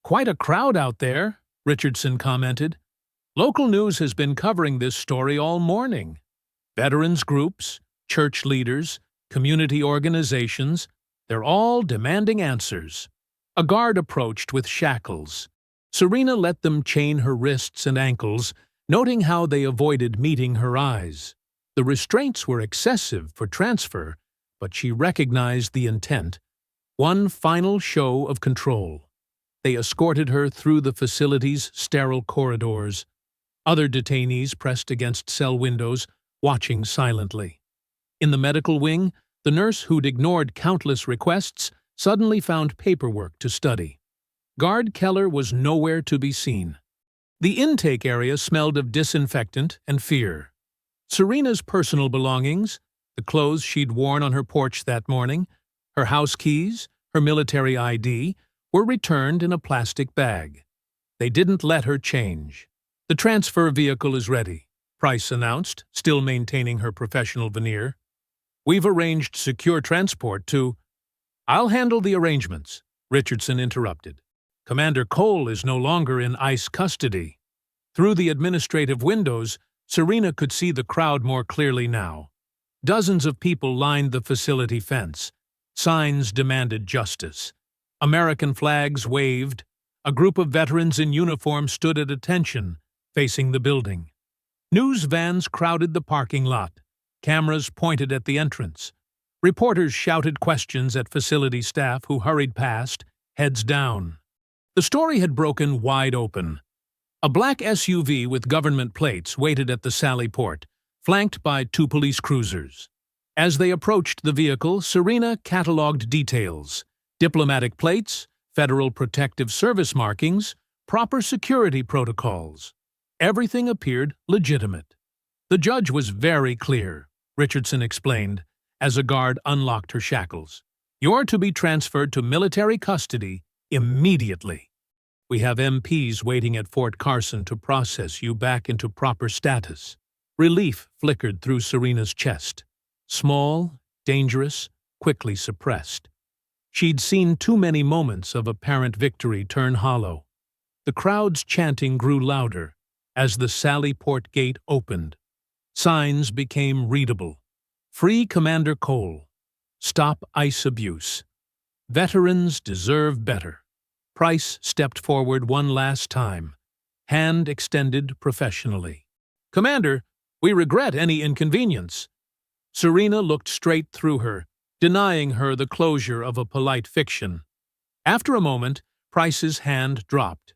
"Quite a crowd out there," Richardson commented. "Local news has been covering this story all morning. Veterans groups, church leaders, community organizations, they're all demanding answers." A guard approached with shackles. Serena let them chain her wrists and ankles, noting how they avoided meeting her eyes. The restraints were excessive for transfer, but she recognized the intent. One final show of control. They escorted her through the facility's sterile corridors. Other detainees pressed against cell windows, watching silently. In the medical wing, the nurse who'd ignored countless requests suddenly found paperwork to study. Guard Keller was nowhere to be seen. The intake area smelled of disinfectant and fear. Serena's personal belongings, the clothes she'd worn on her porch that morning, her house keys, her military ID, were returned in a plastic bag. They didn't let her change. "The transfer vehicle is ready," Price announced, still maintaining her professional veneer. "We've arranged secure transport to—" "I'll handle the arrangements," Richardson interrupted. "Commander Cole is no longer in ICE custody." Through the administrative windows, Serena could see the crowd more clearly now. Dozens of people lined the facility fence. Signs demanded justice. American flags waved. A group of veterans in uniform stood at attention, facing the building. News vans crowded the parking lot. Cameras pointed at the entrance. Reporters shouted questions at facility staff who hurried past, heads down. The story had broken wide open. A black SUV with government plates waited at the Sally Port, flanked by 2 police cruisers. As they approached the vehicle, Serena catalogued details: diplomatic plates, Federal Protective Service markings, proper security protocols. Everything appeared legitimate. "The judge was very clear," Richardson explained, as a guard unlocked her shackles. "You're to be transferred to military custody immediately. We have MPs waiting at Fort Carson to process you back into proper status." Relief flickered through Serena's chest. Small, dangerous, quickly suppressed. She'd seen too many moments of apparent victory turn hollow. The crowd's chanting grew louder as the Sally Port gate opened. Signs became readable. "Free Commander Cole. Stop ICE abuse. Veterans deserve better." Price stepped forward one last time, hand extended professionally. "Commander, we regret any inconvenience." Serena looked straight through her, denying her the closure of a polite fiction. After a moment, Price's hand dropped.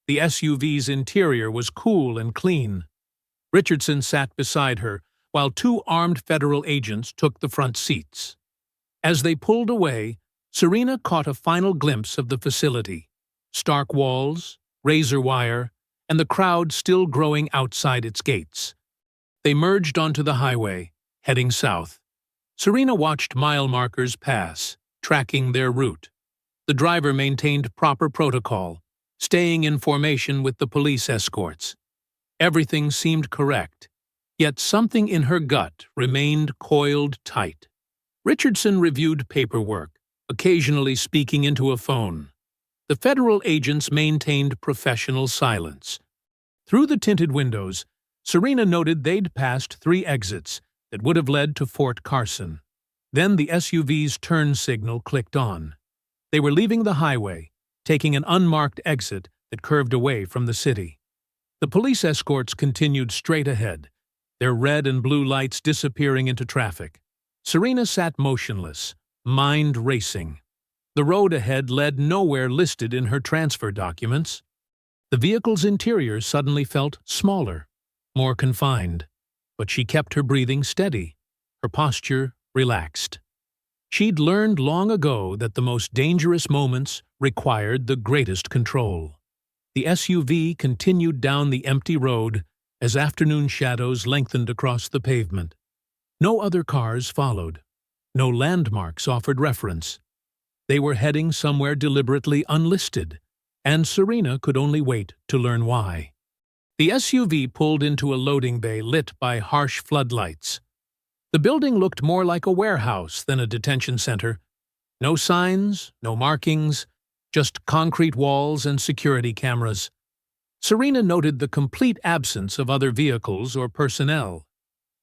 The SUV's interior was cool and clean. Richardson sat beside her, while two armed federal agents took the front seats. As they pulled away, Serena caught a final glimpse of the facility: stark walls, razor wire, and the crowd still growing outside its gates. They merged onto the highway, heading south. Serena watched mile markers pass, tracking their route. The driver maintained proper protocol, staying in formation with the police escorts. Everything seemed correct, yet something in her gut remained coiled tight. Richardson reviewed paperwork, occasionally speaking into a phone. The federal agents maintained professional silence. Through the tinted windows, Serena noted they'd passed 3 exits that would have led to Fort Carson. Then the SUV's turn signal clicked on. They were leaving the highway, taking an unmarked exit that curved away from the city. The police escorts continued straight ahead, their red and blue lights disappearing into traffic. Serena sat motionless, mind racing. The road ahead led nowhere listed in her transfer documents. The vehicle's interior suddenly felt smaller, more confined, but she kept her breathing steady, her posture relaxed. She'd learned long ago that the most dangerous moments required the greatest control. The SUV continued down the empty road as afternoon shadows lengthened across the pavement. No other cars followed. No landmarks offered reference. They were heading somewhere deliberately unlisted, and Serena could only wait to learn why. The SUV pulled into a loading bay lit by harsh floodlights. The building looked more like a warehouse than a detention center. No signs, no markings, just concrete walls and security cameras. Serena noted the complete absence of other vehicles or personnel.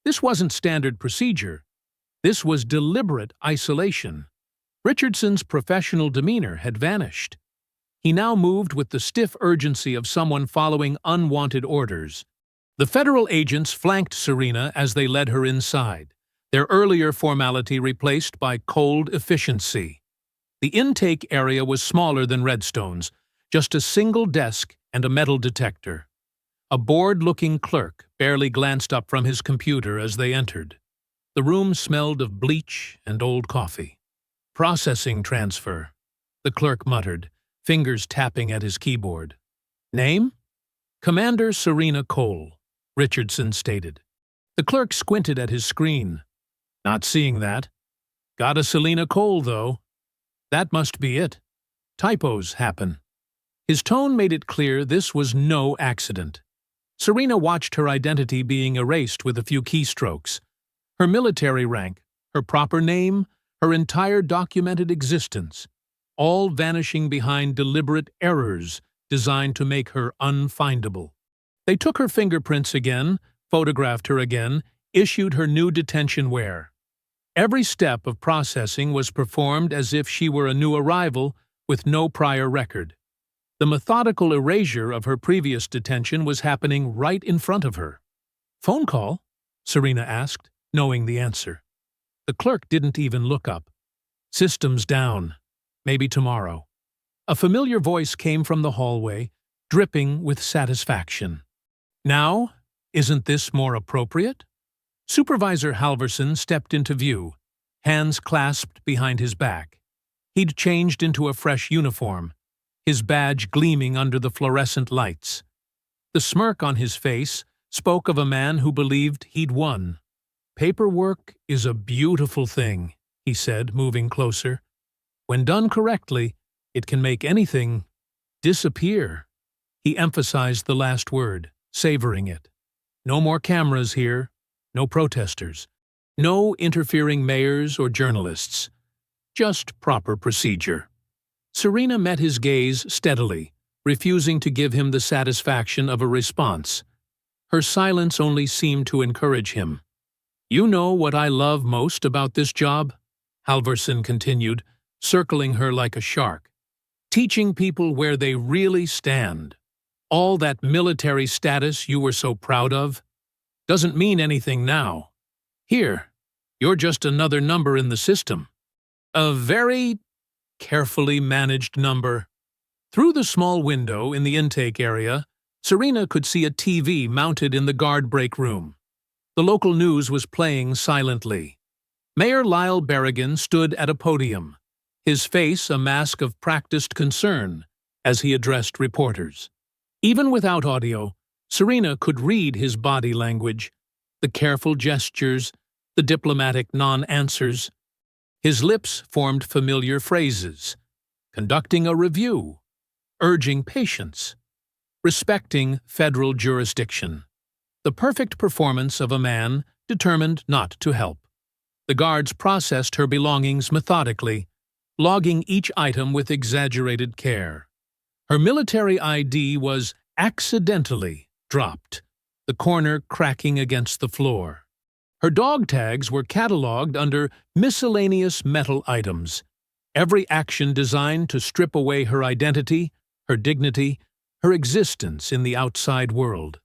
This wasn't standard procedure. This was deliberate isolation. Richardson's professional demeanor had vanished. He now moved with the stiff urgency of someone following unwanted orders. The federal agents flanked Serena as they led her inside, their earlier formality replaced by cold efficiency. The intake area was smaller than Redstone's, just a single desk and a metal detector. A bored-looking clerk barely glanced up from his computer as they entered. The room smelled of bleach and old coffee. "Processing transfer," the clerk muttered, fingers tapping at his keyboard. "Name?" "Commander Serena Cole," Richardson stated. The clerk squinted at his screen. "Not seeing that. Got a Selena Cole, though. That must be it. Typos happen." His tone made it clear this was no accident. Serena watched her identity being erased with a few keystrokes. Her military rank, her proper name, her entire documented existence, all vanishing behind deliberate errors designed to make her unfindable. They took her fingerprints again, photographed her again, issued her new detention wear. Every step of processing was performed as if she were a new arrival with no prior record. The methodical erasure of her previous detention was happening right in front of her. "Phone call?" Serena asked, knowing the answer. The clerk didn't even look up. "System's down. Maybe tomorrow." A familiar voice came from the hallway, dripping with satisfaction. "Now, isn't this more appropriate?" Supervisor Halverson stepped into view, hands clasped behind his back. He'd changed into a fresh uniform, his badge gleaming under the fluorescent lights. The smirk on his face spoke of a man who believed he'd won. "Paperwork is a beautiful thing," he said, moving closer. "When done correctly, it can make anything disappear." He emphasized the last word, savoring it. "No more cameras here, no protesters, no interfering mayors or journalists. Just proper procedure." Serena met his gaze steadily, refusing to give him the satisfaction of a response. Her silence only seemed to encourage him. "You know what I love most about this job?" Halverson continued, circling her like a shark. "Teaching people where they really stand. All that military status you were so proud of doesn't mean anything now. Here, you're just another number in the system. A very carefully managed number." Through the small window in the intake area, Serena could see a TV mounted in the guard break room. The local news was playing silently. Mayor Lyle Berrigan stood at a podium, his face a mask of practiced concern as he addressed reporters. Even without audio, Serena could read his body language, the careful gestures, the diplomatic non-answers. His lips formed familiar phrases, conducting a review, urging patience, respecting federal jurisdiction. The perfect performance of a man determined not to help. The guards processed her belongings methodically, logging each item with exaggerated care. Her military ID was accidentally dropped, the corner cracking against the floor. Her dog tags were catalogued under miscellaneous metal items, every action designed to strip away her identity, her dignity, her existence in the outside world.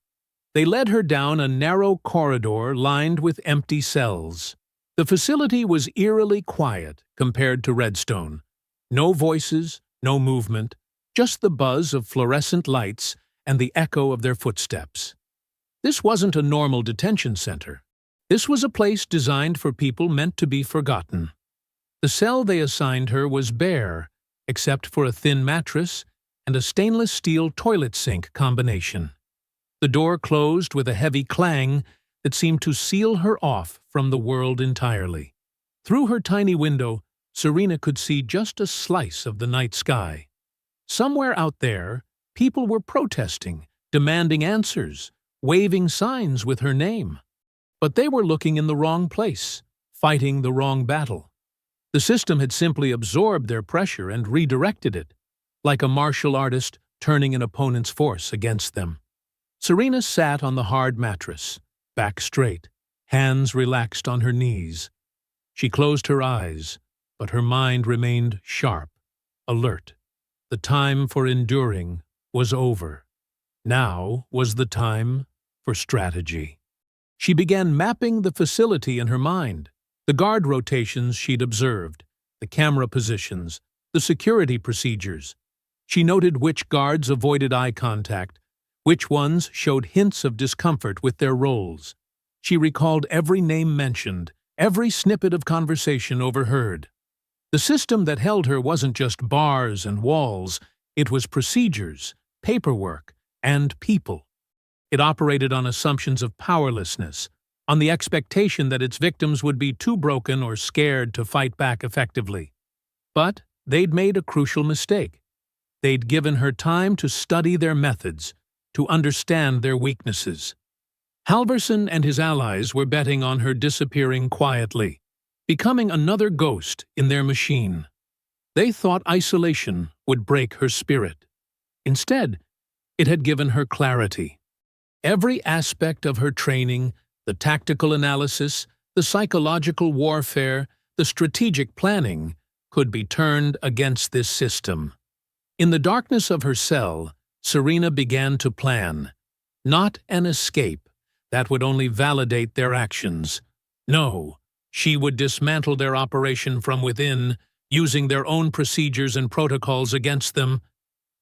They led her down a narrow corridor lined with empty cells. The facility was eerily quiet compared to Redstone. No voices, no movement, just the buzz of fluorescent lights and the echo of their footsteps. This wasn't a normal detention center. This was a place designed for people meant to be forgotten. The cell they assigned her was bare, except for a thin mattress and a stainless steel toilet sink combination. The door closed with a heavy clang that seemed to seal her off from the world entirely. Through her tiny window, Serena could see just a slice of the night sky. Somewhere out there, people were protesting, demanding answers, waving signs with her name. But they were looking in the wrong place, fighting the wrong battle. The system had simply absorbed their pressure and redirected it, like a martial artist turning an opponent's force against them. Serena sat on the hard mattress, back straight, hands relaxed on her knees. She closed her eyes, but her mind remained sharp, alert. The time for enduring was over. Now was the time for strategy. She began mapping the facility in her mind, the guard rotations she'd observed, the camera positions, the security procedures. She noted which guards avoided eye contact, which ones showed hints of discomfort with their roles. She recalled every name mentioned, every snippet of conversation overheard. The system that held her wasn't just bars and walls, it was procedures, paperwork, and people. It operated on assumptions of powerlessness, on the expectation that its victims would be too broken or scared to fight back effectively. But they'd made a crucial mistake. They'd given her time to study their methods, to understand their weaknesses. Halverson and his allies were betting on her disappearing quietly, becoming another ghost in their machine. They thought isolation would break her spirit. Instead, it had given her clarity. Every aspect of her training, the tactical analysis, the psychological warfare, the strategic planning, could be turned against this system. In the darkness of her cell, Serena began to plan. Not an escape that would only validate their actions. No, she would dismantle their operation from within, using their own procedures and protocols against them.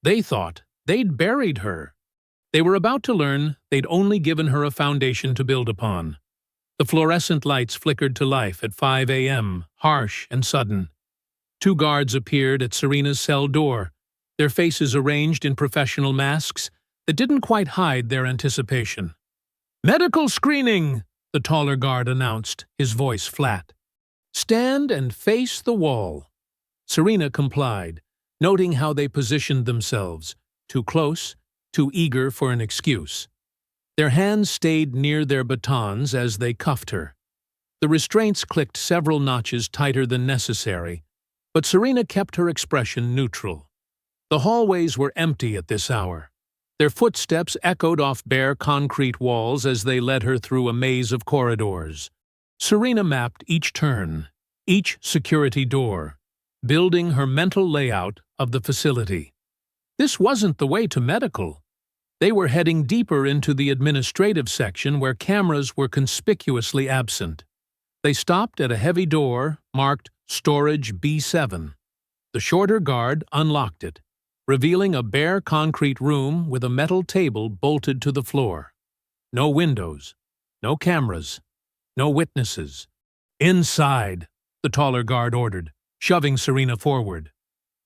They thought they'd buried her. They were about to learn they'd only given her a foundation to build upon. The fluorescent lights flickered to life at 5 a.m., harsh and sudden. 2 guards appeared at Serena's cell door, their faces arranged in professional masks that didn't quite hide their anticipation. "Medical screening," the taller guard announced, his voice flat. "Stand and face the wall." Serena complied, noting how they positioned themselves, too close, too eager for an excuse. Their hands stayed near their batons as they cuffed her. The restraints clicked several notches tighter than necessary, but Serena kept her expression neutral. The hallways were empty at this hour. Their footsteps echoed off bare concrete walls as they led her through a maze of corridors. Serena mapped each turn, each security door, building her mental layout of the facility. This wasn't the way to medical. They were heading deeper into the administrative section where cameras were conspicuously absent. They stopped at a heavy door marked Storage B7. The shorter guard unlocked it. revealing a bare concrete room with a metal table bolted to the floor. No windows, no cameras, no witnesses. "Inside," the taller guard ordered, shoving Serena forward.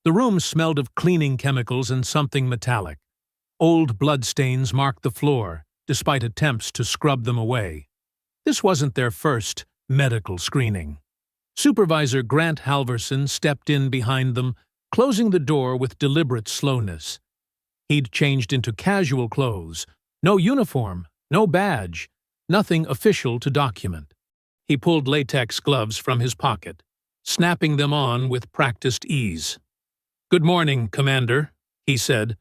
The room smelled of cleaning chemicals and something metallic. Old bloodstains marked the floor, despite attempts to scrub them away. This wasn't their first medical screening. Supervisor Grant Halverson stepped in behind them, closing the door with deliberate slowness. He'd changed into casual clothes, no uniform, no badge, nothing official to document. He pulled latex gloves from his pocket, snapping them on with practiced ease. "Good morning, Commander," he said,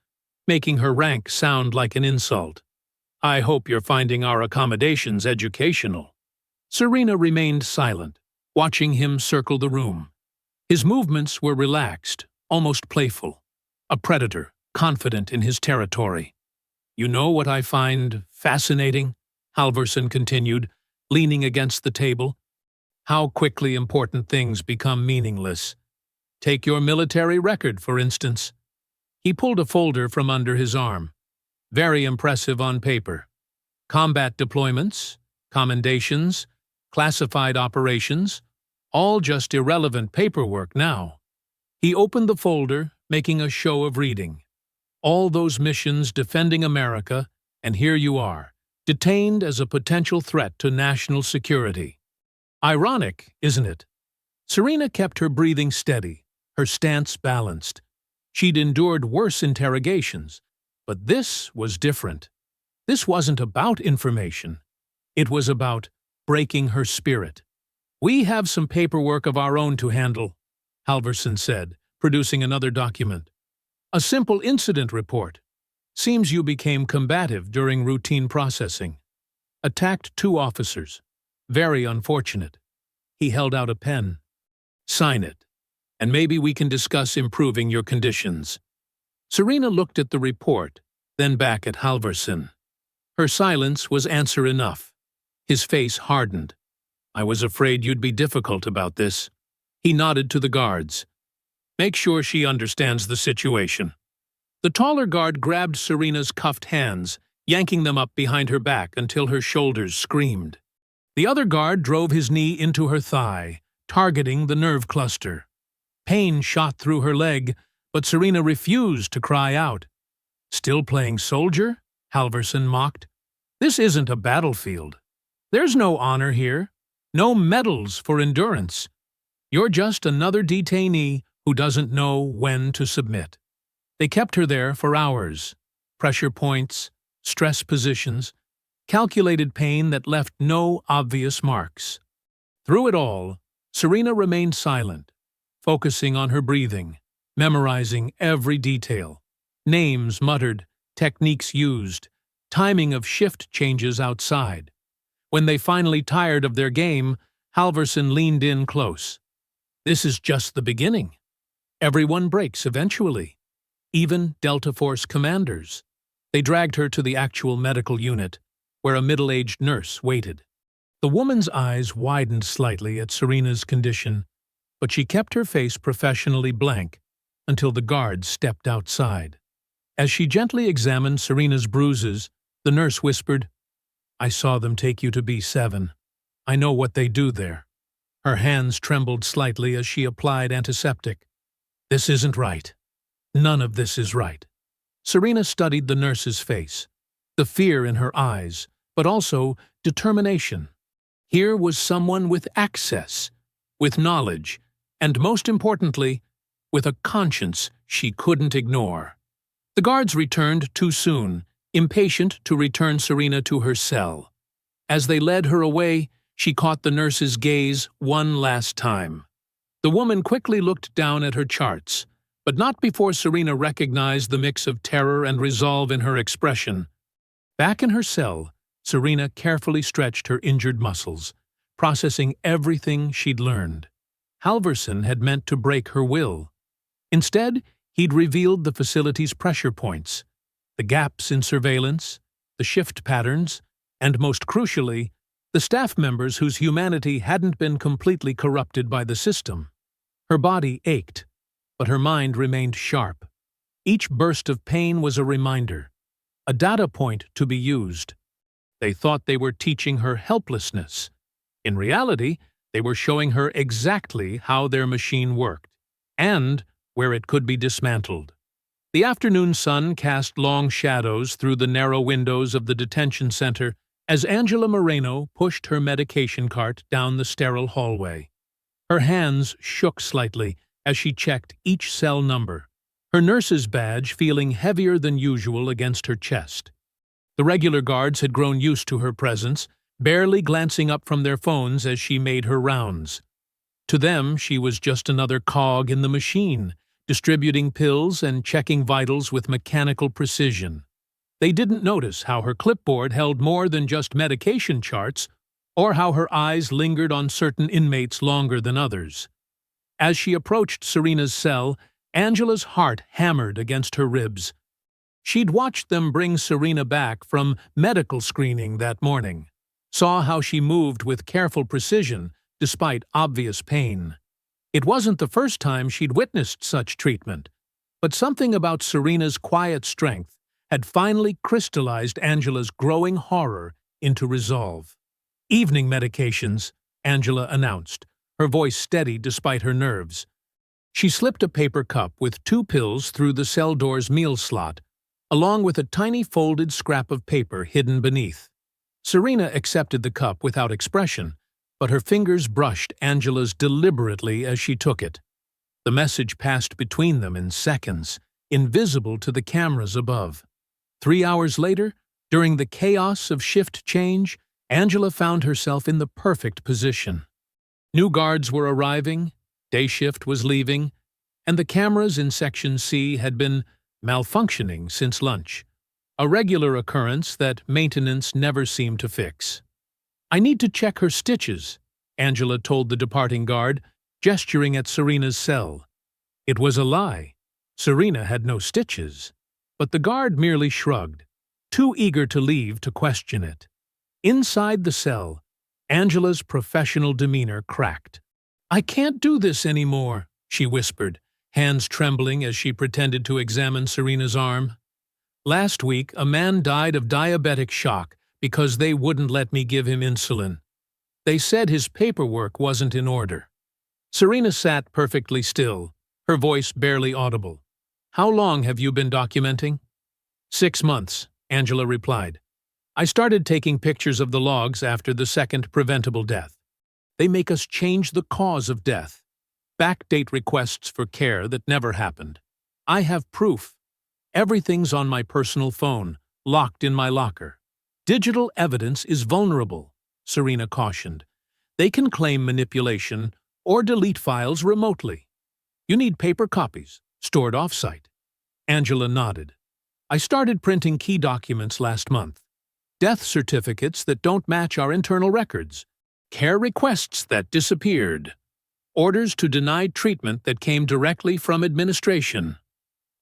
making her rank sound like an insult. "I hope you're finding our accommodations educational." Serena remained silent, watching him circle the room. His movements were relaxed, almost playful. A predator, confident in his territory. "You know what I find fascinating?" Halverson continued, leaning against the table. "How quickly important things become meaningless. Take your military record, for instance." He pulled a folder from under his arm. Very impressive on paper. Combat deployments, commendations, classified operations, all just irrelevant paperwork now. He opened the folder, making a show of reading. All those missions defending America, and here you are, detained as a potential threat to national security. Ironic, isn't it? Serena kept her breathing steady, her stance balanced. She'd endured worse interrogations, but this was different. This wasn't about information. It was about breaking her spirit. "We have some paperwork of our own to handle," Halverson said, producing another document. "A simple incident report. Seems you became combative during routine processing. Attacked 2 officers. Very unfortunate." He held out a pen. "Sign it, and maybe we can discuss improving your conditions." Serena looked at the report, then back at Halverson. Her silence was answer enough. His face hardened. "I was afraid you'd be difficult about this." He nodded to the guards. "Make sure she understands the situation." The taller guard grabbed Serena's cuffed hands, yanking them up behind her back until her shoulders screamed. The other guard drove his knee into her thigh, targeting the nerve cluster. Pain shot through her leg, but Serena refused to cry out. "Still playing soldier?" Halverson mocked. "This isn't a battlefield. There's no honor here, no medals for endurance. You're just another detainee who doesn't know when to submit." They kept her there for hours. Pressure points, stress positions, calculated pain that left no obvious marks. Through it all, Serena remained silent, focusing on her breathing, memorizing every detail. Names muttered, techniques used, timing of shift changes outside. When they finally tired of their game, Halverson leaned in close. "This is just the beginning. Everyone breaks eventually. Even Delta Force commanders." They dragged her to the actual medical unit, where a middle-aged nurse waited. The woman's eyes widened slightly at Serena's condition, but she kept her face professionally blank until the guards stepped outside. As she gently examined Serena's bruises, the nurse whispered, "I saw them take you to B7. I know what they do there." Her hands trembled slightly as she applied antiseptic. "This isn't right. None of this is right." Serena studied the nurse's face, the fear in her eyes, but also determination. Here was someone with access, with knowledge, and most importantly, with a conscience she couldn't ignore. The guards returned too soon, impatient to return Serena to her cell. As they led her away, she caught the nurse's gaze one last time. The woman quickly looked down at her charts, but not before Serena recognized the mix of terror and resolve in her expression. Back in her cell, Serena carefully stretched her injured muscles, processing everything she'd learned. Halverson had meant to break her will. Instead, he'd revealed the facility's pressure points, the gaps in surveillance, the shift patterns, and most crucially, the staff members whose humanity hadn't been completely corrupted by the system. Her body ached, but her mind remained sharp. Each burst of pain was a reminder, a data point to be used. They thought they were teaching her helplessness. In reality, they were showing her exactly how their machine worked, and where it could be dismantled. The afternoon sun cast long shadows through the narrow windows of the detention center as Angela Moreno pushed her medication cart down the sterile hallway. Her hands shook slightly as she checked each cell number, her nurse's badge feeling heavier than usual against her chest. The regular guards had grown used to her presence, barely glancing up from their phones as she made her rounds. To them, she was just another cog in the machine, distributing pills and checking vitals with mechanical precision. They didn't notice how her clipboard held more than just medication charts, or how her eyes lingered on certain inmates longer than others. As she approached Serena's cell, Angela's heart hammered against her ribs. She'd watched them bring Serena back from medical screening that morning, saw how she moved with careful precision despite obvious pain. It wasn't the first time she'd witnessed such treatment, but something about Serena's quiet strength had finally crystallized Angela's growing horror into resolve. "Evening medications," Angela announced, her voice steady despite her nerves. She slipped a paper cup with 2 pills through the cell door's meal slot, along with a tiny folded scrap of paper hidden beneath. Serena accepted the cup without expression, but her fingers brushed Angela's deliberately as she took it. The message passed between them in seconds, invisible to the cameras above. 3 hours later, during the chaos of shift change, Angela found herself in the perfect position. New guards were arriving, day shift was leaving, and the cameras in Section C had been malfunctioning since lunch, a regular occurrence that maintenance never seemed to fix. "I need to check her stitches," Angela told the departing guard, gesturing at Serena's cell. It was a lie. Serena had no stitches, but the guard merely shrugged, too eager to leave to question it. Inside the cell, Angela's professional demeanor cracked. "I can't do this anymore," she whispered, hands trembling as she pretended to examine Serena's arm. "Last week, a man died of diabetic shock because they wouldn't let me give him insulin. They said his paperwork wasn't in order." Serena sat perfectly still, her voice barely audible. "How long have you been documenting?" 6 months, Angela replied. "I started taking pictures of the logs after the second preventable death. They make us change the cause of death, backdate requests for care that never happened. I have proof. Everything's on my personal phone, locked in my locker. Digital evidence is vulnerable," Serena cautioned. "They can claim manipulation or delete files remotely. You need paper copies, stored off-site." Angela nodded. "I started printing key documents last month. Death certificates that don't match our internal records. Care requests that disappeared. Orders to deny treatment that came directly from administration."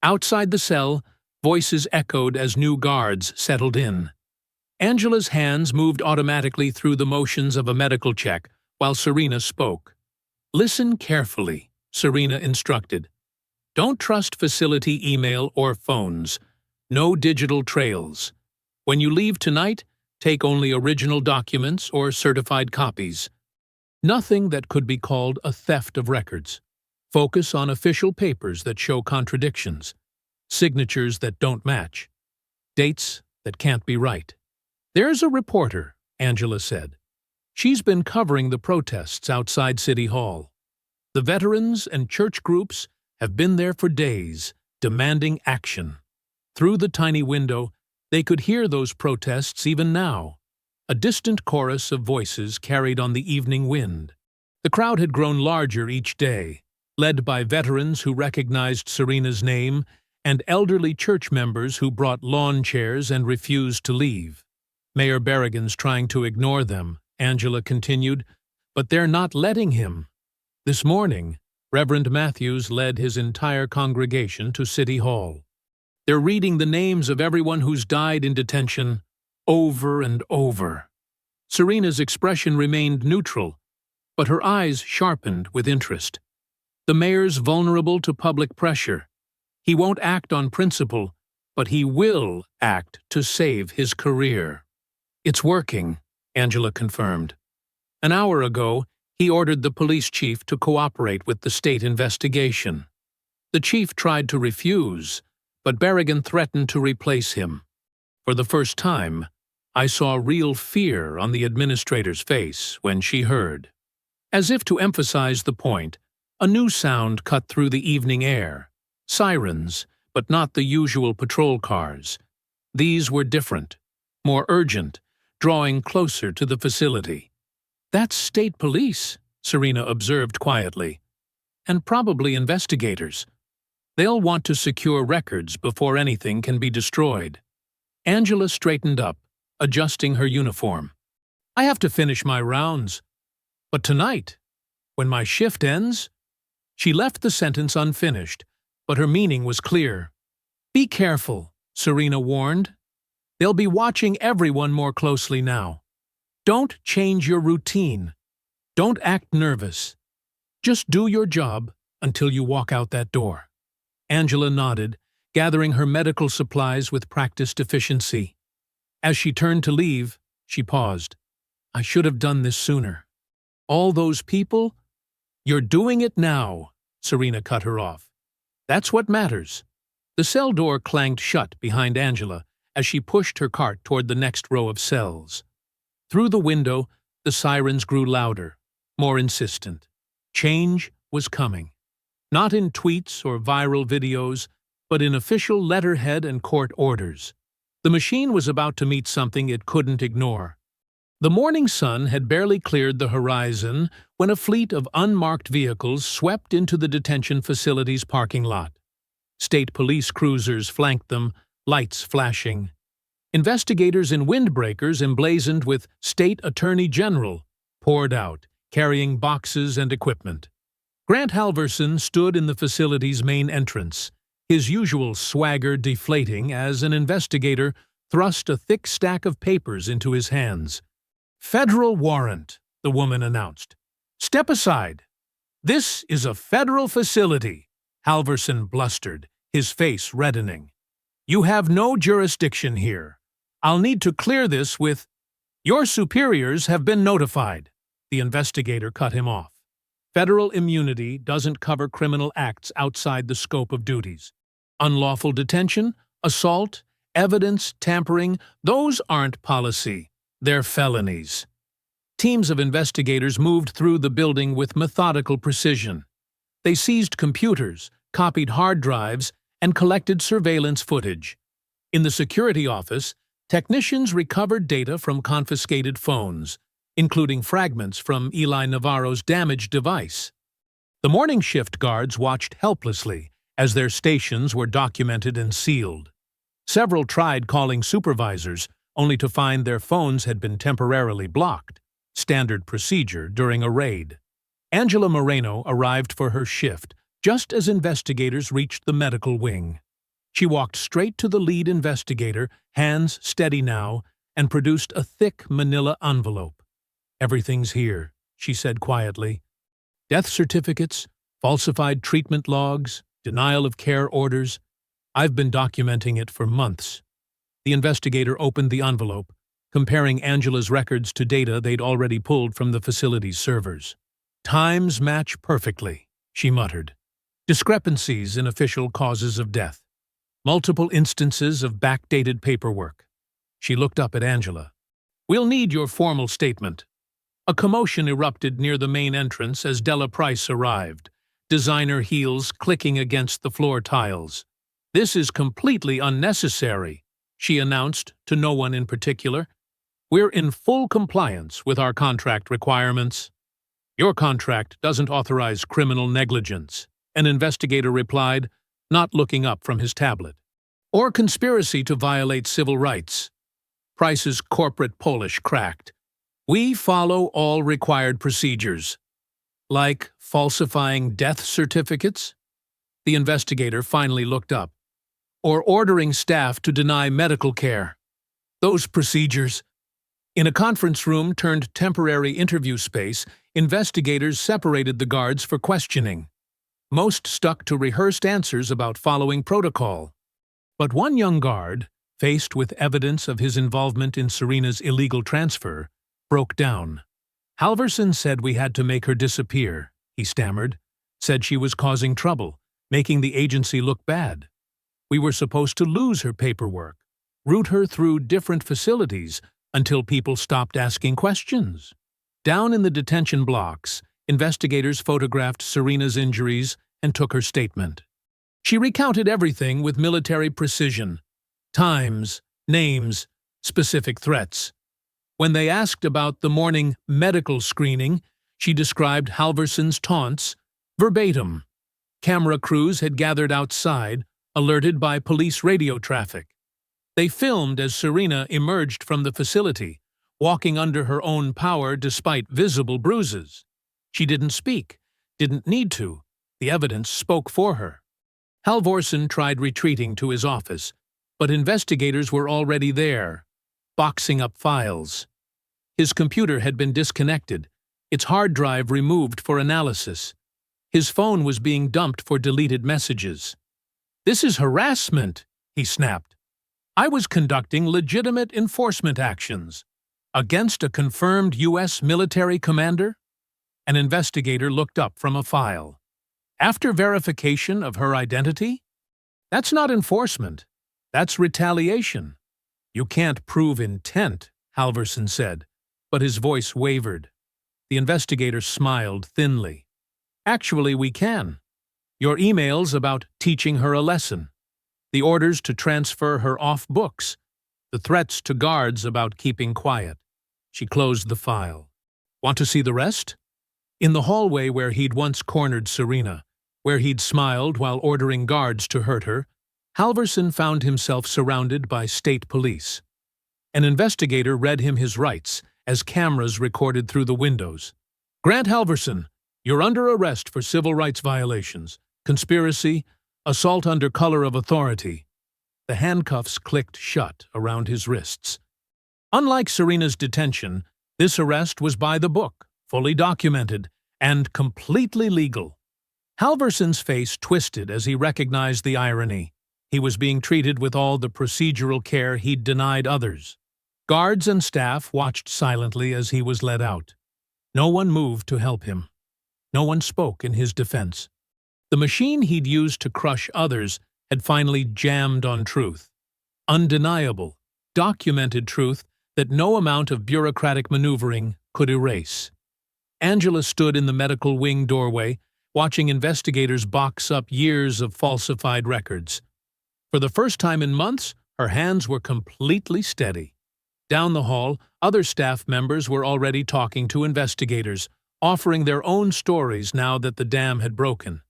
Outside the cell, voices echoed as new guards settled in. Angela's hands moved automatically through the motions of a medical check while Serena spoke. "Listen carefully," Serena instructed. "Don't trust facility email or phones. No digital trails. When you leave tonight, take only original documents or certified copies. Nothing that could be called a theft of records. Focus on official papers that show contradictions, signatures that don't match, dates that can't be right." "There's a reporter," Angela said. "She's been covering the protests outside City Hall. The veterans and church groups have been there for days, demanding action." Through the tiny window, they could hear those protests even now, a distant chorus of voices carried on the evening wind. The crowd had grown larger each day, led by veterans who recognized Serena's name and elderly church members who brought lawn chairs and refused to leave. "Mayor Berrigan's trying to ignore them," Angela continued, "but they're not letting him." This morning, Reverend Matthews led his entire congregation to City Hall. "They're reading the names of everyone who's died in detention over and over." Serena's expression remained neutral, but her eyes sharpened with interest. "The mayor's vulnerable to public pressure. He won't act on principle, but he will act to save his career. It's working, Angela confirmed. An hour ago, he ordered the police chief to cooperate with the state investigation. The chief tried to refuse, but Berrigan threatened to replace him. For the first time, I saw real fear on the administrator's face when she heard. As if to emphasize the point, a new sound cut through the evening air. Sirens, but not the usual patrol cars. These were different, more urgent, drawing closer to the facility. "That's state police," Serena observed quietly. "And probably investigators. They'll want to secure records before anything can be destroyed." Angela straightened up, adjusting her uniform. "I have to finish my rounds. But tonight, when my shift ends—" She left the sentence unfinished, but her meaning was clear. "Be careful," Serena warned. "They'll be watching everyone more closely now. Don't change your routine. Don't act nervous. Just do your job until you walk out that door." Angela nodded, gathering her medical supplies with practiced efficiency. As she turned to leave, she paused. "I should have done this sooner. All those people—" "You're doing it now," Serena cut her off. "That's what matters." The cell door clanged shut behind Angela as she pushed her cart toward the next row of cells. Through the window, the sirens grew louder, more insistent. Change was coming. Not in tweets or viral videos, but in official letterhead and court orders. The machine was about to meet something it couldn't ignore. The morning sun had barely cleared the horizon when a fleet of unmarked vehicles swept into the detention facility's parking lot. State police cruisers flanked them, lights flashing. Investigators in windbreakers emblazoned with State Attorney General poured out, carrying boxes and equipment. Grant Halverson stood in the facility's main entrance, his usual swagger deflating as an investigator thrust a thick stack of papers into his hands. "Federal warrant," the woman announced. "Step aside. This is a federal facility," Halverson blustered, his face reddening. "You have no jurisdiction here. I'll need to clear this with—" "Your superiors have been notified," the investigator cut him off. Federal immunity doesn't cover criminal acts outside the scope of duties. Unlawful detention, assault, evidence tampering, those aren't policy. They're felonies. Teams of investigators moved through the building with methodical precision. They seized computers, copied hard drives, and collected surveillance footage. In the security office, technicians recovered data from confiscated phones, including fragments from Eli Navarro's damaged device. The morning shift guards watched helplessly as their stations were documented and sealed. Several tried calling supervisors, only to find their phones had been temporarily blocked, standard procedure during a raid. Angela Moreno arrived for her shift just as investigators reached the medical wing. She walked straight to the lead investigator, hands steady now, and produced a thick manila envelope. "Everything's here," she said quietly. "Death certificates, falsified treatment logs, denial of care orders. I've been documenting it for months." The investigator opened the envelope, comparing Angela's records to data they'd already pulled from the facility's servers. "Times match perfectly," she muttered. "Discrepancies in official causes of death. Multiple instances of backdated paperwork." She looked up at Angela. "We'll need your formal statement." A commotion erupted near the main entrance as Della Price arrived, designer heels clicking against the floor tiles. "This is completely unnecessary," she announced to no one in particular. "We're in full compliance with our contract requirements." "Your contract doesn't authorize criminal negligence," an investigator replied, not looking up from his tablet. "Or conspiracy to violate civil rights." Price's corporate Polish cracked. "We follow all required procedures." "Like falsifying death certificates?" The investigator finally looked up. "Or ordering staff to deny medical care." "Those procedures." In a conference room turned temporary interview space, investigators separated the guards for questioning. Most stuck to rehearsed answers about following protocol. But one young guard, faced with evidence of his involvement in Serena's illegal transfer, broke down. "Halverson said we had to make her disappear," he stammered. "Said she was causing trouble, making the agency look bad. We were supposed to lose her paperwork, route her through different facilities until people stopped asking questions." Down in the detention blocks, investigators photographed Serena's injuries and took her statement. She recounted everything with military precision: times, names, specific threats. When they asked about the morning medical screening, she described Halverson's taunts verbatim. Camera crews had gathered outside, alerted by police radio traffic. They filmed as Serena emerged from the facility, walking under her own power despite visible bruises. She didn't speak, didn't need to. The evidence spoke for her. Halvorsen tried retreating to his office, but investigators were already there, boxing up files. His computer had been disconnected, its hard drive removed for analysis. His phone was being dumped for deleted messages. "This is harassment," he snapped. "I was conducting legitimate enforcement actions against a confirmed U.S. military commander." An investigator looked up from a file. "After verification of her identity? That's not enforcement. That's retaliation." "You can't prove intent," Halverson said, but his voice wavered. The investigator smiled thinly. "Actually, we can. Your emails about teaching her a lesson, the orders to transfer her off books, the threats to guards about keeping quiet." She closed the file. "Want to see the rest?" In the hallway where he'd once cornered Serena, where he'd smiled while ordering guards to hurt her, Halverson found himself surrounded by state police. An investigator read him his rights as cameras recorded through the windows. "Grant Halverson, you're under arrest for civil rights violations, conspiracy, assault under color of authority." The handcuffs clicked shut around his wrists. Unlike Serena's detention, this arrest was by the book, fully documented, and completely legal. Halverson's face twisted as he recognized the irony. He was being treated with all the procedural care he'd denied others. Guards and staff watched silently as he was led out. No one moved to help him. No one spoke in his defense. The machine he'd used to crush others had finally jammed on truth. Undeniable, documented truth that no amount of bureaucratic maneuvering could erase. Angela stood in the medical wing doorway, watching investigators box up years of falsified records. For the first time in months, her hands were completely steady. Down the hall, other staff members were already talking to investigators, offering their own stories now that the dam had broken.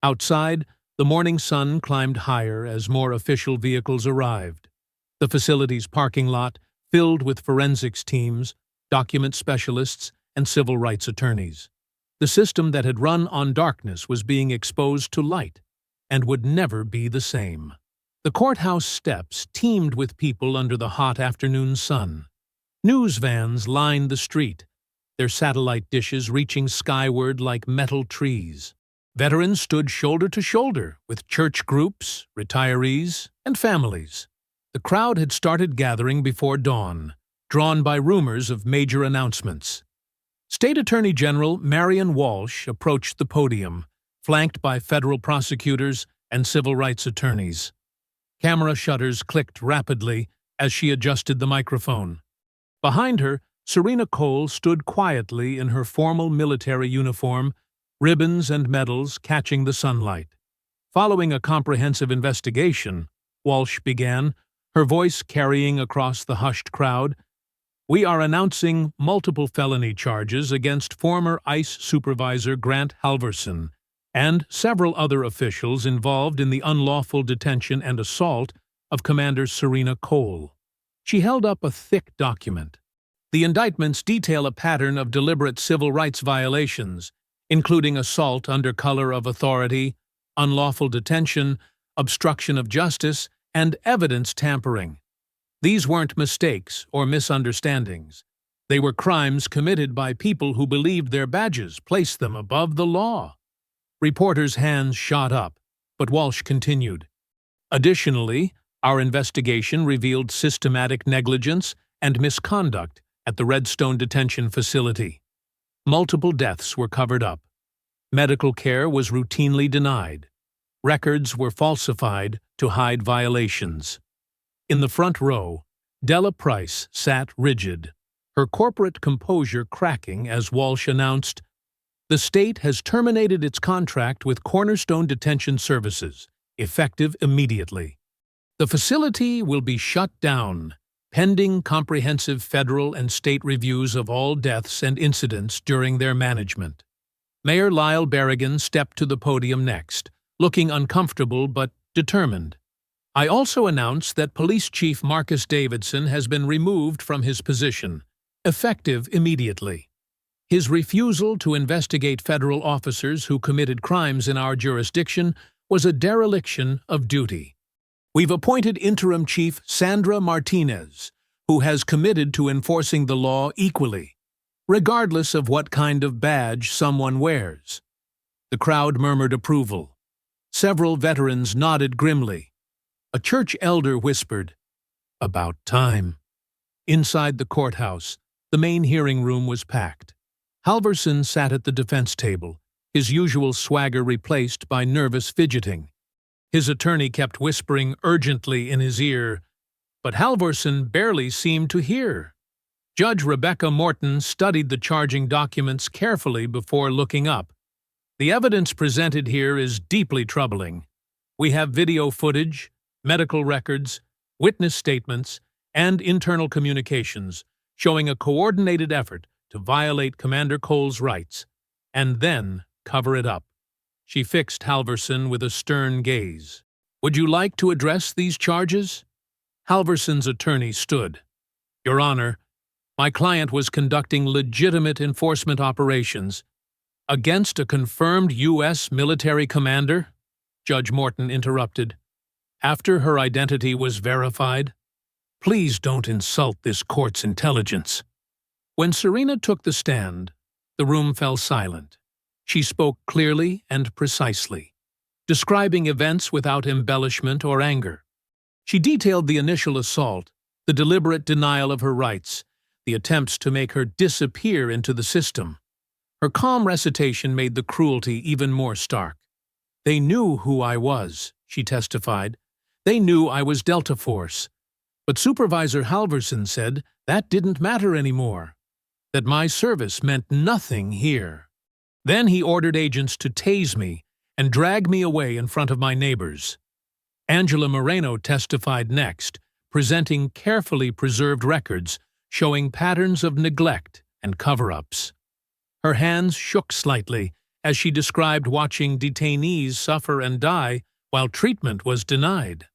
Outside, the morning sun climbed higher as more official vehicles arrived. The facility's parking lot filled with forensics teams, document specialists, and civil rights attorneys. The system that had run on darkness was being exposed to light, and would never be the same. The courthouse steps teemed with people under the hot afternoon sun. News vans lined the street, their satellite dishes reaching skyward like metal trees. Veterans stood shoulder to shoulder with church groups, retirees, and families. The crowd had started gathering before dawn, drawn by rumors of major announcements. State Attorney General Marion Walsh approached the podium, flanked by federal prosecutors and civil rights attorneys. Camera shutters clicked rapidly as she adjusted the microphone. Behind her, Serena Cole stood quietly in her formal military uniform, ribbons and medals catching the sunlight. Following a comprehensive investigation, Walsh began, her voice carrying across the hushed crowd, "We are announcing multiple felony charges against former ICE Supervisor Grant Halverson and several other officials involved in the unlawful detention and assault of Commander Serena Cole." She held up a thick document. The indictments detail a pattern of deliberate civil rights violations, including assault under color of authority, unlawful detention, obstruction of justice, and evidence tampering. These weren't mistakes or misunderstandings. They were crimes committed by people who believed their badges placed them above the law. Reporters' hands shot up, but Walsh continued. Additionally, our investigation revealed systematic negligence and misconduct at the Redstone Detention Facility. Multiple deaths were covered up. Medical care was routinely denied. Records were falsified to hide violations. In the front row, Della Price sat rigid, her corporate composure cracking as Walsh announced, "The state has terminated its contract with Cornerstone Detention Services, effective immediately. The facility will be shut down, pending comprehensive federal and state reviews of all deaths and incidents during their management." Mayor Lyle Berrigan stepped to the podium next, looking uncomfortable but determined. "I also announce that Police Chief Marcus Davidson has been removed from his position, effective immediately. His refusal to investigate federal officers who committed crimes in our jurisdiction was a dereliction of duty. We've appointed Interim Chief Sandra Martinez, who has committed to enforcing the law equally, regardless of what kind of badge someone wears." The crowd murmured approval. Several veterans nodded grimly. A church elder whispered, "About time." Inside the courthouse, the main hearing room was packed. Halverson sat at the defense table, his usual swagger replaced by nervous fidgeting. His attorney kept whispering urgently in his ear, but Halverson barely seemed to hear. Judge Rebecca Morton studied the charging documents carefully before looking up. "The evidence presented here is deeply troubling. We have video footage, medical records, witness statements, and internal communications showing a coordinated effort to violate Commander Cole's rights, and then cover it up." She fixed Halverson with a stern gaze. "Would you like to address these charges?" Halverson's attorney stood. "Your Honor, my client was conducting legitimate enforcement operations against a confirmed U.S. military commander," Judge Morton interrupted, "after her identity was verified. Please don't insult this court's intelligence." When Serena took the stand, the room fell silent. She spoke clearly and precisely, describing events without embellishment or anger. She detailed the initial assault, the deliberate denial of her rights, the attempts to make her disappear into the system. Her calm recitation made the cruelty even more stark. "They knew who I was," she testified. "They knew I was Delta Force. But Supervisor Halverson said that didn't matter anymore, that my service meant nothing here. Then he ordered agents to tase me and drag me away in front of my neighbors." Angela Moreno testified next, presenting carefully preserved records showing patterns of neglect and cover-ups. Her hands shook slightly as she described watching detainees suffer and die while treatment was denied.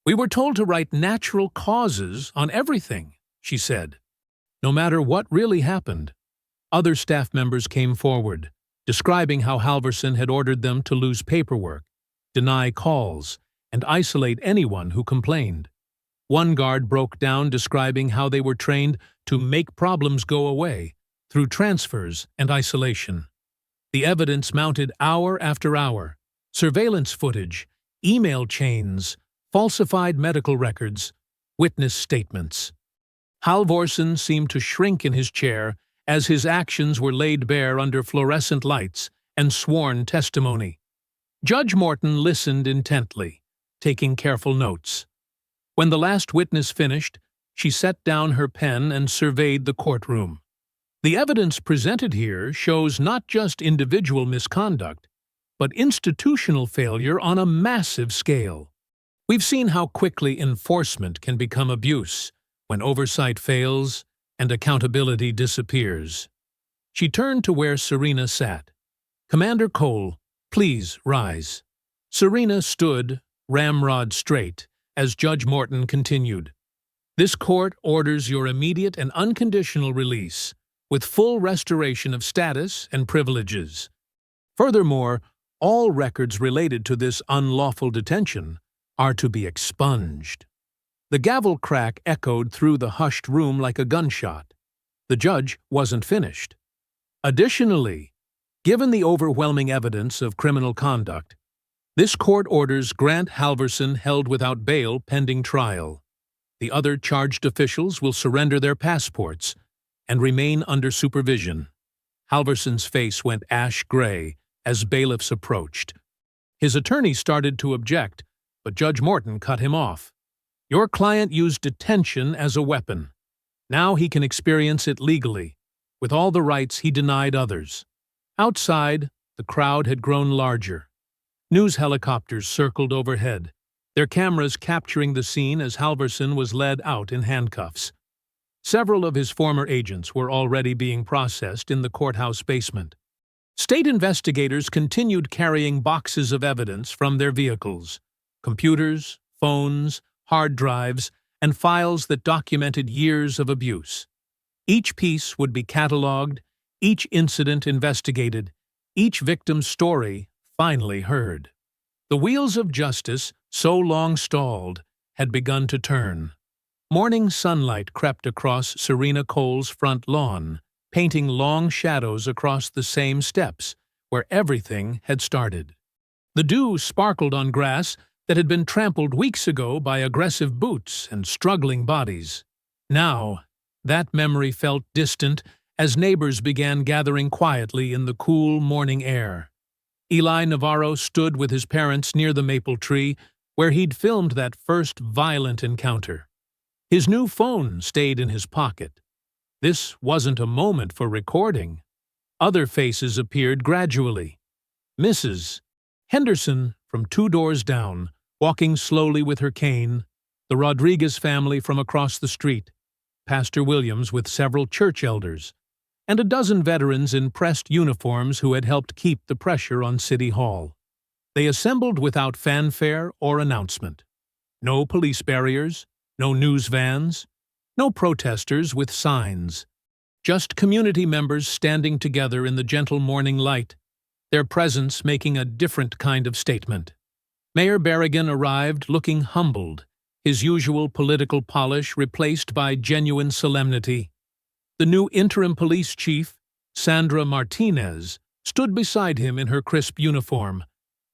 "We were told to write natural causes on everything," she said. No matter what really happened. Other staff members came forward, describing how Halverson had ordered them to lose paperwork, deny calls, and isolate anyone who complained. One guard broke down describing how they were trained to make problems go away through transfers and isolation. The evidence mounted hour after hour: surveillance footage, email chains, falsified medical records, witness statements. Halvorsen seemed to shrink in his chair as his actions were laid bare under fluorescent lights and sworn testimony. Judge Morton listened intently, taking careful notes. When the last witness finished, she set down her pen and surveyed the courtroom. "The evidence presented here shows not just individual misconduct, but institutional failure on a massive scale. We've seen how quickly enforcement can become abuse when oversight fails and accountability disappears." She turned to where Serena sat. "Commander Cole, please rise." Serena stood, ramrod straight, as Judge Morton continued. "This court orders your immediate and unconditional release, with full restoration of status and privileges. Furthermore, all records related to this unlawful detention are to be expunged." The gavel crack echoed through the hushed room like a gunshot. The judge wasn't finished. "Additionally, Given the overwhelming evidence of criminal conduct, this court orders Grant Halverson held without bail pending trial. The other charged officials will surrender their passports and remain under supervision. Halverson's face went ash-gray as bailiffs approached. His attorney started to object, but Judge Morton cut him off. Your client used detention as a weapon. Now he can experience it legally, with all the rights he denied others. Outside, the crowd had grown larger. News helicopters circled overhead, their cameras capturing the scene as Halverson was led out in handcuffs. Several of his former agents were already being processed in the courthouse basement. State investigators continued carrying boxes of evidence from their vehicles: computers, phones, hard drives, and files that documented years of abuse. Each piece would be cataloged, each incident investigated, each victim's story finally heard. The wheels of justice, so long stalled, had begun to turn. Morning sunlight crept across Serena Cole's front lawn, painting long shadows across the same steps where everything had started. The dew sparkled on grass that had been trampled weeks ago by aggressive boots and struggling bodies. Now, that memory felt distant as neighbors began gathering quietly in the cool morning air. Eli Navarro stood with his parents near the maple tree where he'd filmed that first violent encounter. His new phone stayed in his pocket. This wasn't a moment for recording. Other faces appeared gradually. Mrs. Henderson from 2 doors down, walking slowly with her cane, the Rodriguez family from across the street, Pastor Williams with several church elders, and a dozen veterans in pressed uniforms who had helped keep the pressure on City Hall. They assembled without fanfare or announcement. No police barriers, no news vans, no protesters with signs. Just community members standing together in the gentle morning light, their presence making a different kind of statement. Mayor Berrigan arrived looking humbled, his usual political polish replaced by genuine solemnity. The new interim police chief, Sandra Martinez, stood beside him in her crisp uniform,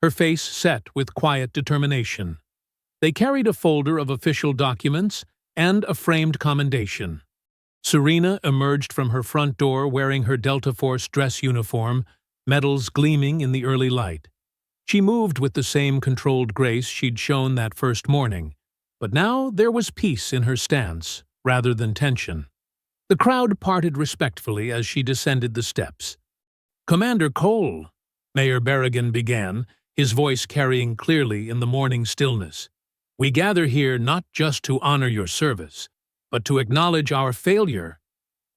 her face set with quiet determination. They carried a folder of official documents and a framed commendation. Serena emerged from her front door wearing her Delta Force dress uniform, medals gleaming in the early light. She moved with the same controlled grace she'd shown that first morning, but now there was peace in her stance, rather than tension. The crowd parted respectfully as she descended the steps. "Commander Cole," Mayor Berrigan began, his voice carrying clearly in the morning stillness, "we gather here not just to honor your service, but to acknowledge our failure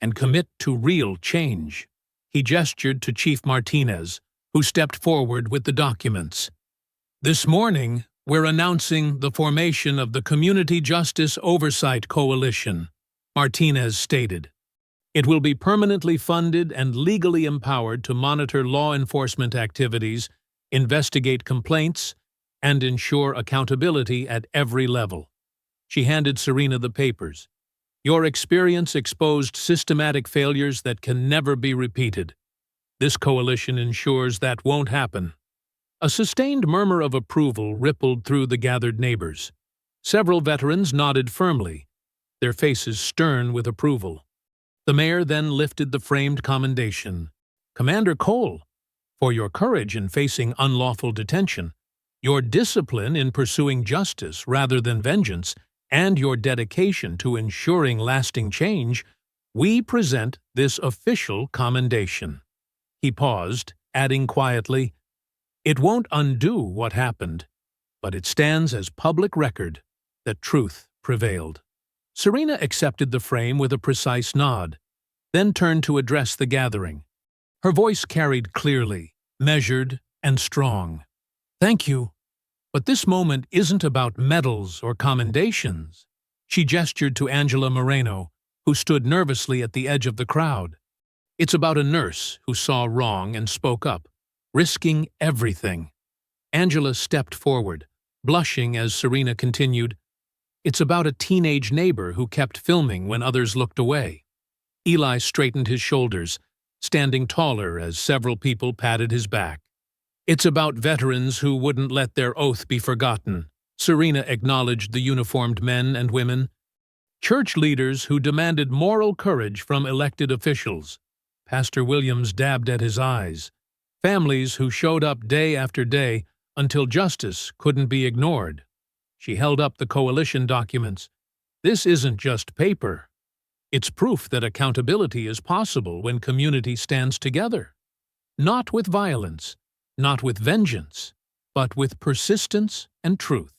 and commit to real change." He gestured to Chief Martinez, who stepped forward with the documents. "This morning, we're announcing the formation of the Community Justice Oversight Coalition," Martinez stated. "It will be permanently funded and legally empowered to monitor law enforcement activities, investigate complaints, and ensure accountability at every level." She handed Serena the papers. "Your experience exposed systematic failures that can never be repeated. This coalition ensures that won't happen." A sustained murmur of approval rippled through the gathered neighbors. Several veterans nodded firmly, their faces stern with approval. The mayor then lifted the framed commendation. "Commander Cole, for your courage in facing unlawful detention, your discipline in pursuing justice rather than vengeance, and your dedication to ensuring lasting change, we present this official commendation." He paused, adding quietly, "It won't undo what happened, but it stands as public record that truth prevailed." Serena accepted the frame with a precise nod, then turned to address the gathering. Her voice carried clearly, measured, and strong. "Thank you, but this moment isn't about medals or commendations." She gestured to Angela Moreno, who stood nervously at the edge of the crowd. "It's about a nurse who saw wrong and spoke up, risking everything." Angela stepped forward, blushing as Serena continued, "It's about a teenage neighbor who kept filming when others looked away." Eli straightened his shoulders, standing taller as several people patted his back. "It's about veterans who wouldn't let their oath be forgotten," Serena acknowledged the uniformed men and women. "Church leaders who demanded moral courage from elected officials." Pastor Williams dabbed at his eyes. "Families who showed up day after day until justice couldn't be ignored." She held up the coalition documents. "This isn't just paper. It's proof that accountability is possible when community stands together. Not with violence, not with vengeance, but with persistence and truth."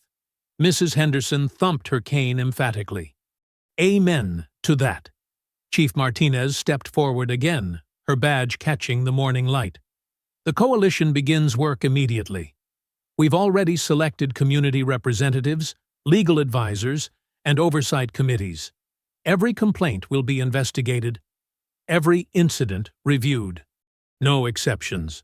Mrs. Henderson thumped her cane emphatically. "Amen to that." Chief Martinez stepped forward again, her badge catching the morning light. "The coalition begins work immediately. We've already selected community representatives, legal advisors, and oversight committees. Every complaint will be investigated, every incident reviewed. No exceptions."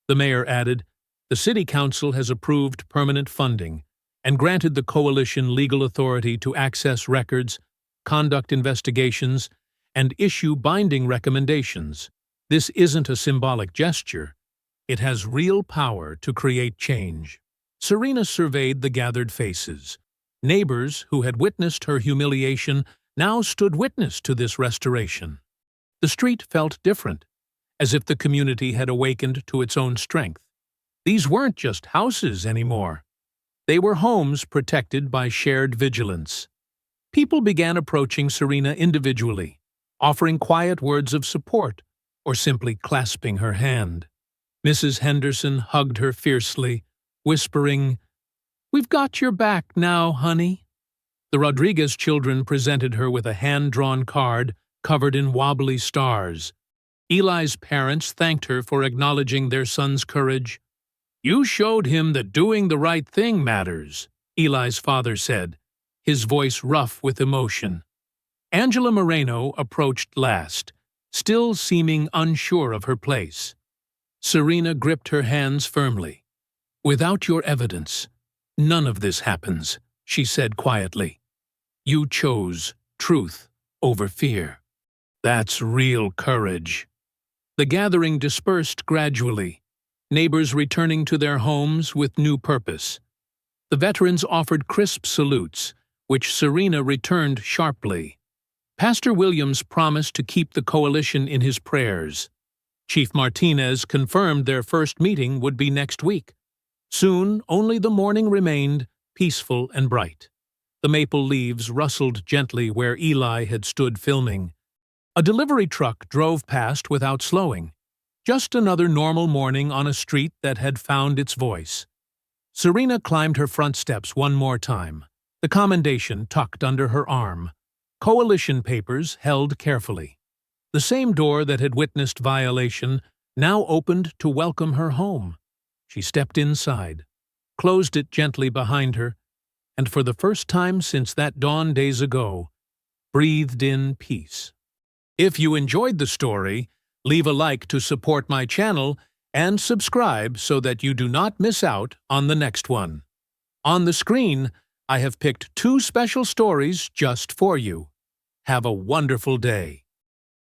The mayor added, "The City Council has approved permanent funding and granted the coalition legal authority to access records, conduct investigations, and issue binding recommendations. This isn't a symbolic gesture. It has real power to create change." Serena surveyed the gathered faces. Neighbors who had witnessed her humiliation now stood witness to this restoration. The street felt different, as if the community had awakened to its own strength. These weren't just houses anymore. They were homes protected by shared vigilance. People began approaching Serena individually, offering quiet words of support or simply clasping her hand. Mrs. Henderson hugged her fiercely, whispering, "We've got your back now, honey." The Rodriguez children presented her with a hand-drawn card covered in wobbly stars. Eli's parents thanked her for acknowledging their son's courage. "You showed him that doing the right thing matters," Eli's father said, his voice rough with emotion. Angela Moreno approached last, still seeming unsure of her place. Serena gripped her hands firmly. "Without your evidence, none of this happens," she said quietly. "You chose truth over fear. That's real courage." The gathering dispersed gradually, neighbors returning to their homes with new purpose. The veterans offered crisp salutes, which Serena returned sharply. Pastor Williams promised to keep the coalition in his prayers. Chief Martinez confirmed their first meeting would be next week. Soon, only the morning remained, peaceful and bright. The maple leaves rustled gently where Eli had stood filming. A delivery truck drove past without slowing. Just another normal morning on a street that had found its voice. Serena climbed her front steps one more time, the commendation tucked under her arm. Coalition papers held carefully. The same door that had witnessed violation now opened to welcome her home. She stepped inside, closed it gently behind her, and for the first time since that dawn days ago, breathed in peace. If you enjoyed the story, leave a like to support my channel and subscribe so that you do not miss out on the next one. On the screen, I have picked 2 special stories just for you. Have a wonderful day.